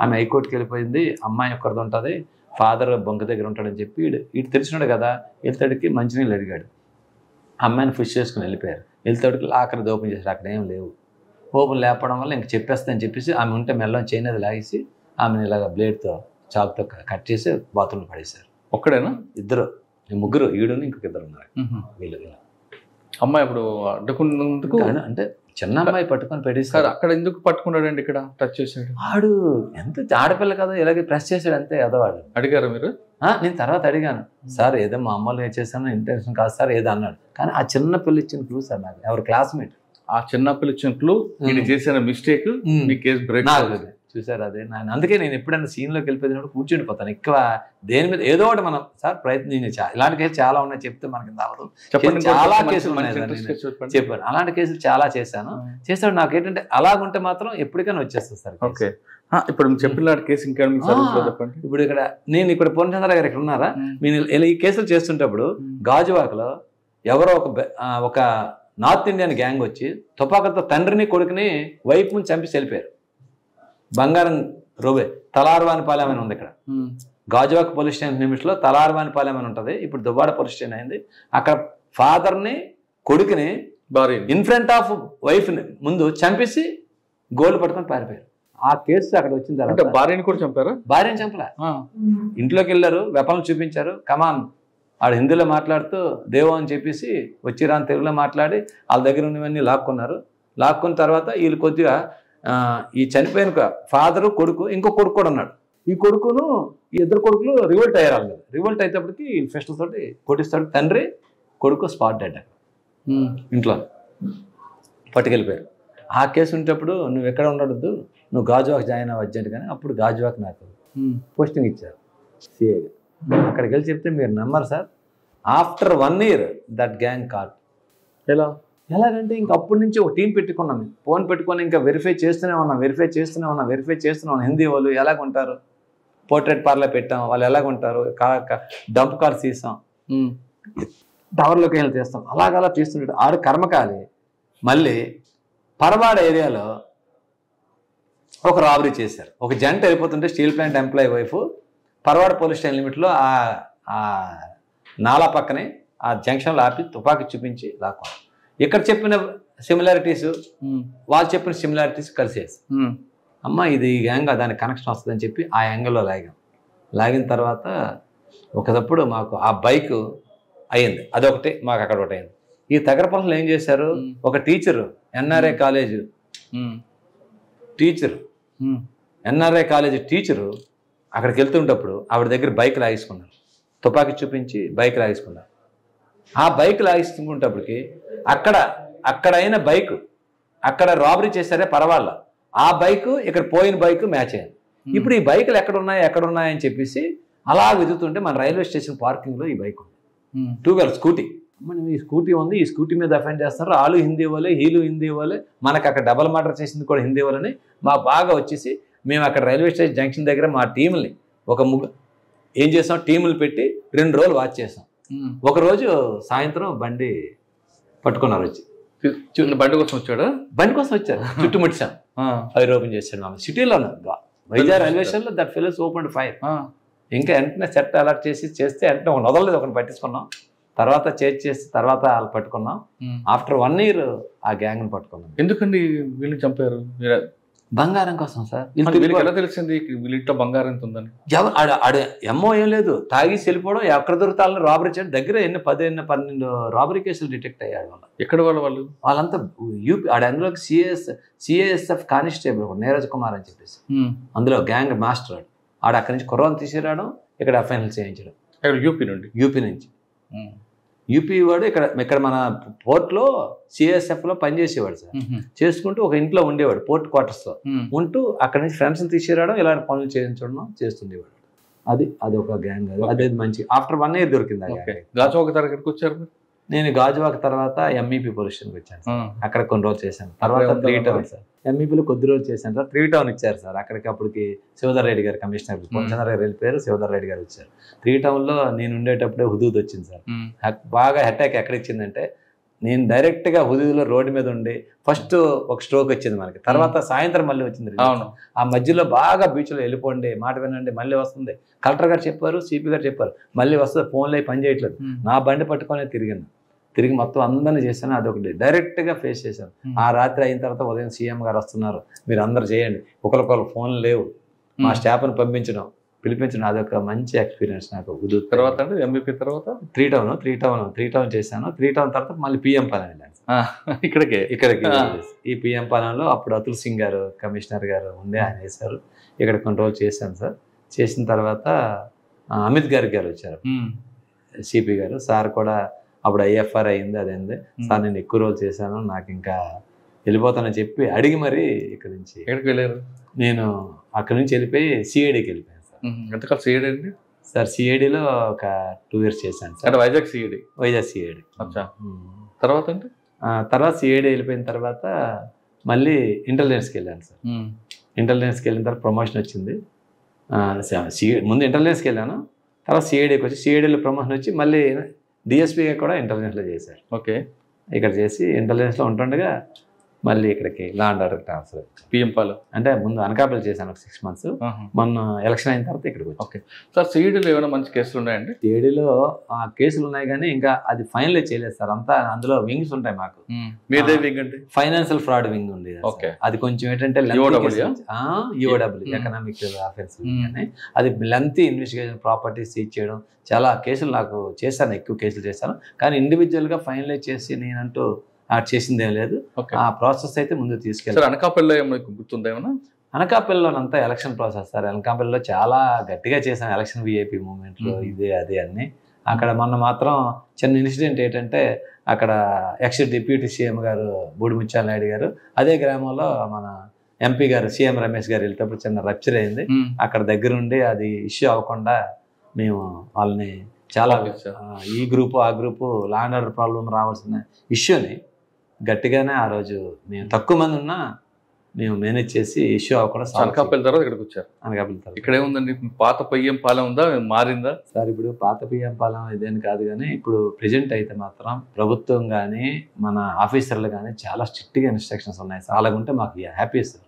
ఆమె హైకోర్టుకి వెళ్ళిపోయింది, అమ్మాయి ఒక్కరిది ఉంటుంది, ఫాదర్ బొంక దగ్గర ఉంటాడని చెప్పి వీడు తెలిసినాడు కదా, వెళ్తాడికి మంచినీళ్ళు అడిగాడు, అమ్మాయిని ఫిష్ చేసుకుని వెళ్ళిపోయారు. వెళ్తాడికి ఆఖరిది ఓపెన్ చేశారు, అక్కడ ఏం లేవు, ఓపెన్ లేపడం వల్ల ఇంక చెప్పేస్తానని చెప్పేసి ఆమె ఉంటే మెల్లం చైన్ అది లాగేసి ఆమెను ఇలాగ బ్లేడ్తో చాకుతో కట్ చేసి బాత్రూంలో పడేశారు. ఒక్కడేనా? ఇద్దరు, ముగ్గురు, ఈడుని ఇంకొక ఇద్దరు ఉన్నారు. వీళ్ళు అమ్మాయి ఇప్పుడు అడ్డుకున్నందుకు అంటే చిన్న అమ్మాయి పట్టుకొని పెట్టేశారు. అక్కడ ఎందుకు పట్టుకున్నాడండి? ఇక్కడ టచ్ చేశాడు, ఆడు ఎంత ఆడపిల్ల కదా, ఇలాగే ప్రెస్ చేశాడు అంతే అదవాడు. అడిగారు మీరు? నేను తర్వాత అడిగాను, సార్ ఏదో మా అమ్మలు ఏం చేశాను ఇంటెన్షన్ కాదు సార్ ఏదో అన్నాడు. కానీ ఆ చిన్న పిల్ల ఇచ్చిన క్లూ సార్, నాకు ఎవరు క్లాస్మేట్, ఆ చిన్న పిల్ల ఇచ్చిన క్లూ, నేను చేసిన మిస్టేక్ మీ కేసు బ్రేక్ చూసారు. అదే నేను అందుకే నేను ఎప్పుడైనా సీన్లోకి వెళ్ళిపోయినప్పుడు కూర్చుండిపోతాను, ఎక్కువ దేని మీద ఏదో ఒకటి మనం సార్ ప్రయత్నించాలి. ఇలాంటి కేసులు చాలా ఉన్నాయి, చెప్తే మనకి అవ్వదు, చాలా కేసులు ఉన్నాయి చెప్పాను, అలాంటి కేసులు చాలా చేశాడు. నాకు ఏంటంటే అలాగుంటే మాత్రం ఎప్పటికైనా వచ్చేస్తుంది సార్. ఓకే, ఇప్పుడు చెప్పిన కేసు ఇంకా చెప్పండి. ఇప్పుడు నేను ఇక్కడ పూర్ణచంద్ర గారు ఇక్కడ ఉన్నారా, నేను ఇలా ఈ కేసులు చేస్తుంటప్పుడు గాజువాకలో ఎవరో ఒక నార్త్ ఇండియన్ గ్యాంగ్ వచ్చి తుపాకులతో తండ్రిని కొడుకుని వైపు నుంచి చంపి వెళ్ళిపోయారు. బంగారం రోబే తలార్వానిపాలెం అని ఉంది ఇక్కడ, గాజువాక పోలీస్ స్టేషన్ లిమిట్స్లో తలార్వానిపాలెం అని ఉంటుంది, ఇప్పుడు దువ్వాడ పోలీస్ స్టేషన్ అయింది. అక్కడ ఫాదర్ని కొడుకుని ఇన్ ఫ్రంట్ ఆఫ్ వైఫ్ని ముందు చంపేసి గోల్డ్ పట్టుకొని పారిపోయారు. ఆ కేసు అక్కడ వచ్చిన తర్వాత భార్యని కూడా చంపారు. భార్యని చంపలే, ఇంట్లోకి వెళ్ళారు, వెపన్లు చూపించారు, కమాన్ ఆడు హిందీలో మాట్లాడుతూ దేవో అని చెప్పేసి వచ్చిరాని తెలుగులో మాట్లాడి వాళ్ళ దగ్గర ఉన్నవన్నీ లాక్కున్న తర్వాత వీళ్ళు కొద్దిగా ఈ చనిపోయిన ఫాదరు కొడుకు ఇంకో కొడుకు కూడా ఉన్నాడు, ఈ కొడుకును ఈ ఇద్దరు కొడుకులు రివోల్ట్ అయ్యారు. వాళ్ళు రివోల్ట్ అయ్యేటప్పటికి ఫెస్టివల్ తోటి కొట్టిస్తాడు, తండ్రి కొడుకు స్పాట్ డెడ్ ఇంట్లో పట్టుకెళ్ళిపోయారు. ఆ కేసు ఉండేటప్పుడు నువ్వు ఎక్కడ ఉండద్దు, నువ్వు గాజువాక్ జాయిన్ అవ్వచ్చు కానీ అప్పుడు గాజువాక్ నాకు పోస్టింగ్ ఇచ్చారు సిఐగా. అక్కడికి వెళ్ళి చెప్తే మీరు నమ్మరు sir, after 1 year that gang caught. ఎలాగంటే ఇంక అప్పటి నుంచి ఒక టీం పెట్టుకున్నాం, ఫోన్ పెట్టుకొని ఇంకా వెరిఫై చేస్తూనే ఉన్నాం. హిందీ వాళ్ళు ఎలాగుంటారు, పోర్ట్రేట్ పార్లర్ పెట్టాం, వాళ్ళు ఎలాగుంటారు, డంప్ కార్స్ తీసాం, టవర్లోకి వెళ్ళి తీస్తాం, అలాగలా తీస్తుంటాడు. ఆడు కర్మకాలి మళ్ళీ పరవాడ ఏరియాలో ఒక రాబరీ చేశారు. ఒక జంట వెళ్ళిపోతుంటే steel plant employee wife Parawada police station లిమిట్లో ఆ నాలా పక్కనే ఆ జంక్షన్లో ఆపి తుపాకీ చూపించి లాక్కున్నాం. ఇక్కడ చెప్పిన సిమిలారిటీస్ వాళ్ళు చెప్పిన సిమిలారిటీస్ కలిసేసి అమ్మ ఇది ఈ యాంగ్ దానికి కనెక్షన్ వస్తుందని చెప్పి ఆ యాంగిల్లో లాగిన తర్వాత ఒకప్పుడు మాకు ఆ బైక్ అయ్యింది, అదొకటి మాకు అక్కడ ఒకటి అయింది. ఈ తగరపల్లిలో ఏం చేశారు, ఒక టీచరు ఎన్ఆర్ఐ కాలేజ్ టీచరు అక్కడికి వెళ్తుంటప్పుడు ఆవిడ దగ్గర బైక్ లాగేసుకున్నారు, తుపాకీ చూపించి బైక్ లాగేసుకున్నారు. ఆ బైక్ లాగేసుకుంటప్పటికి అక్కడైన బైక్ అక్కడ రాబరీ చేశారే పర్వాలా, ఆ బైక్ ఇక్కడ పోయిన బైక్ మ్యాచ్ అయ్యింది. ఇప్పుడు ఈ బైకులు ఎక్కడున్నాయని చెప్పేసి అలా వెతుకుతుంటే మన రైల్వే స్టేషన్ పార్కింగ్లో ఈ బైక్ ఉంది, 2 వీలర్ స్కూటీ. మనం ఈ స్కూటీ ఉంది, ఈ స్కూటీ మీద అఫెండ్ చేస్తారు, వాళ్ళు హిందీ వాళ్ళే, హీలు హిందీ వాళ్ళే, మనకు అక్కడ డబల్ మర్డర్ చేసింది కూడా హిందీ వాళ్ళని. మా బాగా వచ్చేసి మేము అక్కడ రైల్వే స్టేషన్ జంక్షన్ దగ్గర మా టీంని ఏం చేసాం, టీములు పెట్టి 2 రోజులు వాచ్ చేసాం. ఒకరోజు సాయంత్రం బండి పట్టుకున్నారు, వచ్చి బండి కోసం వచ్చాడు, బండి కోసం వచ్చారు, చుట్టుముట్టాం, ఫైర్ ఓపెన్ చేసాడు. సిటీలో వైజాగ్ రైల్వే స్టేషన్లో దట్ ఫెలోస్ ఓపెన్ ఫైర్. ఇంకా వెంటనే సెట్ అలర్ట్ చేస్తే వెంటనే వదలలేదు, ఒకటి పట్టించుకున్నాం. తర్వాత చేసి తర్వాత వాళ్ళు పట్టుకున్నాం. ఆఫ్టర్ 1 year ఆ గ్యాంగ్ని పట్టుకున్నాం. ఎందుకండి వీళ్ళని చంపారు? బంగారం కోసం సార్. ఎలా తెలిసింది వీళ్ళింట్లో బంగారం ఎంత ఉందని? ఎమ్మో ఏం లేదు, తాగేసి వెళ్ళిపోవడం, ఎక్కడ దొరుకుతాలని రాబరీ చేయడం. దగ్గర 10-12 రాబరీ కేసులు డిటెక్ట్ అయ్యాడు. ఎక్కడ వాళ్ళంతా యూపీ. అందులోకి సిఏఎస్ఎఫ్ కానిస్టేబుల్ నీరజ్ కుమార్ అని చెప్పేసి, అందులో గ్యాంగ్ మాస్టర్. అక్కడి నుంచి కుర్రాన్ని తీసుకురావడం, ఇక్కడ ఎఫ్ఐఎల్ చేయించడం. యూపీ నుంచి యూపీ వాడు ఇక్కడ మన పోర్ట్లో సిఎస్ఎఫ్లో పనిచేసేవాడు సార్. చేసుకుంటూ ఒక ఇంట్లో ఉండేవాడు, పోర్ట్ క్వార్టర్స్లో ఉంటూ అక్కడి నుంచి ఫ్రెండ్స్ని తీసుకురావడం, ఇలాంటి పనులు చేస్తుండేవాడు. అది ఒక గ్యాంగ్. అదే మంచి. ఆఫ్టర్ 1 year దొరికింది. గాజువాక తరగతికి వచ్చారు? నేను గాజువాక తర్వాత ఎంఈపీ పొల్యూషన్ స్టేషన్కి వచ్చాను సార్. అక్కడ కొన్ని రోజులు చేశాను. తర్వాత 3 టౌన్ సార్. ఎంఈపీలో కొద్ది రోజులు చేశాను సార్. 3 టౌన్ ఇచ్చారు సార్. అప్పటికి శివధర్ రెడ్డి గారు కమిషనర్, పొంచంద్ర గారు వెళ్ళిపోయారు, శివధర్ రెడ్డి గారు వచ్చారు. 3 టౌన్లో నేను ఉండేటప్పుడే హుదూద్ వచ్చింది సార్. బాగా అటాక్ ఎక్కడ ఇచ్చిందంటే, నేను డైరెక్ట్గా హుదూద్లో రోడ్డు మీద ఉండి ఫస్ట్ ఒక స్ట్రోక్ వచ్చింది మనకి. తర్వాత సాయంత్రం మళ్ళీ వచ్చింది. ఆ మధ్యలో బాగా బీచ్లో వెళ్ళిపోండి, మాట వినండి, మళ్ళీ వస్తుంది. కలెక్టర్ గారు చెప్పారు, సిపి గారు చెప్పారు, మళ్ళీ వస్తుంది, ఫోన్లో పని చేయట్లేదు. నా బండి పట్టుకొని తిరిగి మొత్తం అందరినీ చేశాను. అదొకటి డైరెక్ట్గా ఫేస్ చేశాను. ఆ రాత్రి అయిన తర్వాత ఉదయం సీఎం గారు వస్తున్నారు, మీరు అందరు చేయండి, ఒకరికొకరు ఫోన్లు లేవు, మా స్టాఫ్ని పిలిపించడం. అదొక మంచి ఎక్స్పీరియన్స్ నాకు. తర్వాత ఎంబీపీ తర్వాత 3 టౌన్ చేశాను. 3 టౌన్ తర్వాత మళ్ళీ పిఎం పాలెం వెళ్ళాను. ఇక్కడికి ఈ పిఎం పాలెంలో అప్పుడు అతుల్ సింగ్ గారు కమిషనర్ గారు ఉండే, ఆయన వేశారు. ఇక్కడ కొన్ని రోజులు చేశాను సార్. చేసిన తర్వాత అమిత్ గారు వచ్చారు, సిపి గారు. సార్ కూడా అప్పుడు ఐఎఫ్ఆర్ అయింది, అదేంది సార్ నేను ఎక్కువ రోజులు చేశాను, నాకు ఇంకా వెళ్ళిపోతానని చెప్పి అడిగి మరి ఇక్కడి నుంచి. ఎక్కడికి వెళ్ళారు? నేను అక్కడి నుంచి వెళ్ళిపోయి సిఐడికి వెళ్ళిపోయాను సార్. ఎంతకాలం సిఐడి అండి? సార్ సిఐడిలో ఒక 2 years చేశాను సార్. వైజాగ్ సిఐడి. తర్వాత అంటే తర్వాత సిఐడి వెళ్ళిపోయిన తర్వాత మళ్ళీ ఇంటెలిజెన్స్కి వెళ్ళాను సార్. ఇంటెలిజెన్స్కి వెళ్ళిన తర్వాత ప్రమోషన్ వచ్చింది. ముందు ఇంటెలిజెన్స్కి వెళ్ళాను, తర్వాత సిఐడికి వచ్చి సిఐడిలో ప్రమోషన్ వచ్చి మళ్ళీ డిఎస్పీగా కూడా ఇంటెలిజెన్స్లో చేశారు. ఇక్కడ చేసి ఇంటెలిజెన్స్లో ఉంటుండగా మళ్ళీ ఇక్కడికి law and order transfer. PM Palem అంటే ముందు అనకాపల్లి చేశాను ఒక 6 months. మొన్న ఎలక్షన్ అయిన తర్వాత ఇక్కడికి వచ్చి. సార్ సిఐడిలో ఏమైనా మంచి కేసులు ఉన్నాయండి? సిఐడిలో కేసులు ఉన్నాయి కానీ ఇంకా అది ఫైనలైజ్ చేయలేదు సార్. అంతా అందులో వింగ్స్ ఉంటాయి మాకు. ఫైనాన్షియల్ ఫ్రాడ్ వింగ్ ఉంది. అది కొంచెం ఏంటంటే యూఓడబ్ల్యూ ఎకనామిక్ అఫెన్స్. అది లెంతీ ఇన్వెస్టిగేషన్, ప్రాపర్టీ సీజ్ చేయడం, చాలా కేసులు నాకు చేశాను, ఎక్కువ కేసులు చేశాను. కానీ ఇండివిజువల్గా ఫైనలైజ్ చేసి నేనంటూ చేసిందేం లేదు. ఆ ప్రాసెస్ అయితే ముందు తీసుకెళ్ళారు. అనకాపల్లిలో గుర్తుందా ఏమన్నా? అనకాపల్లిలోనంతా ఎలక్షన్ ప్రాసెస్ సార్. అనకాపల్లిలో చాలా గట్టిగా చేశాను ఎలక్షన్ విఐపి మూమెంట్లో, ఇదే అదే అన్ని. అక్కడ మొన్న మాత్రం చిన్న ఇన్సిడెంట్ ఏంటంటే, అక్కడ ఎక్స్ డిప్యూటీ సీఎం గారు బూడిముత్యాల నాయుడు గారు అదే గ్రామంలో మన ఎంపీ గారు సీఎం రమేష్ గారు వెళ్తేప్పుడు చిన్న రప్చర్ అయింది. అక్కడ దగ్గరుండి అది ఇష్యూ అవ్వకుండా మేము వాళ్ళని చాలా ఈ గ్రూపు ఆ group law and order problem రావాల్సిన ఇష్యూని గట్టిగానే ఆ రోజు మేము తక్కువ మంది ఉన్నా మేము మేనేజ్ చేసి ఇష్యూ అవ్వకుండా. అనకాపల్లి తర్వాత ఇక్కడికి వచ్చారు. అనకాపల్లి తర్వాత ఇక్కడ ఏముందండి, పాత పిఎం పాలెం ఉందా, మారిందా సార్? ఇప్పుడు పాత పిఎం పాలెం ఇదేని కాదు కానీ ఇప్పుడు ప్రెజెంట్ అయితే మాత్రం ప్రభుత్వం కానీ మన ఆఫీసర్లు కానీ చాలా స్ట్రిక్ట్గా ఇన్స్ట్రక్షన్స్ ఉన్నాయి సార్. అలాగుంటే మాకు హ్యాపీ సార్.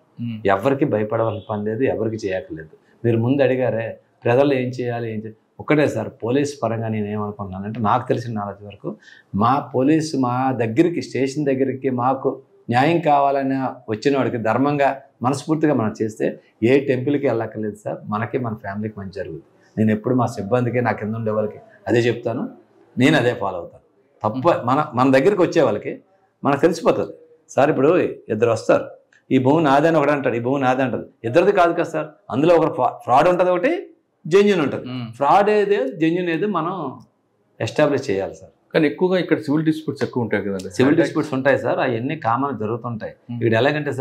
ఎవరికి భయపడవలసిన పని లేదు, ఎవరికి చేయక్కర్లేదు. మీరు ముందు అడిగారే ప్రజలు ఏం చేయాలి ఒక్కటే సార్. పోలీస్ పరంగా నేను ఏమనుకుంటున్నానంటే, నాకు తెలిసిన నాలెడ్జ్ వరకు మా పోలీసు మా దగ్గరికి స్టేషన్ దగ్గరికి మాకు న్యాయం కావాలని వచ్చిన వాడికి ధర్మంగా మనస్ఫూర్తిగా మనం చేస్తే ఏ టెంపుల్కి వెళ్ళక్కర్లేదు సార్. మనకి మన ఫ్యామిలీకి మంచి జరుగుతుంది. నేను ఎప్పుడు మా సిబ్బందికి నా కింద ఉండే వాళ్ళకి అదే చెప్తాను, నేను అదే ఫాలో అవుతాను. మన దగ్గరికి వచ్చే వాళ్ళకి మనకు తెలిసిపోతుంది సార్. ఇప్పుడు 2 వస్తారు, ఈ భూమి నాదే అని ఒకటి అంటాడు, ఈ భూమి నాదే అంటారు. ఇద్దరిది కాదు కదా సార్. అందులో ఒక ఫ్రాడ్ ఉంటుంది, ఒకటి జెన్యూన్ ఉంటుంది. ఫ్రాడ్ ఏదో జెన్యూన్ ఏదో మనం ఎస్టాబ్లిష్ చేయాలి సార్. కానీ ఎక్కువగా ఇక్కడ సివిల్ డిస్ప్యూట్స్ ఎక్కువ ఉంటాయి కదండి. సివిల్ డిస్ప్యూట్స్ ఉంటాయి సార్, అవన్నీ కామన్ జరుగుతుంటాయి. ఇక్కడ ఎలాగంటే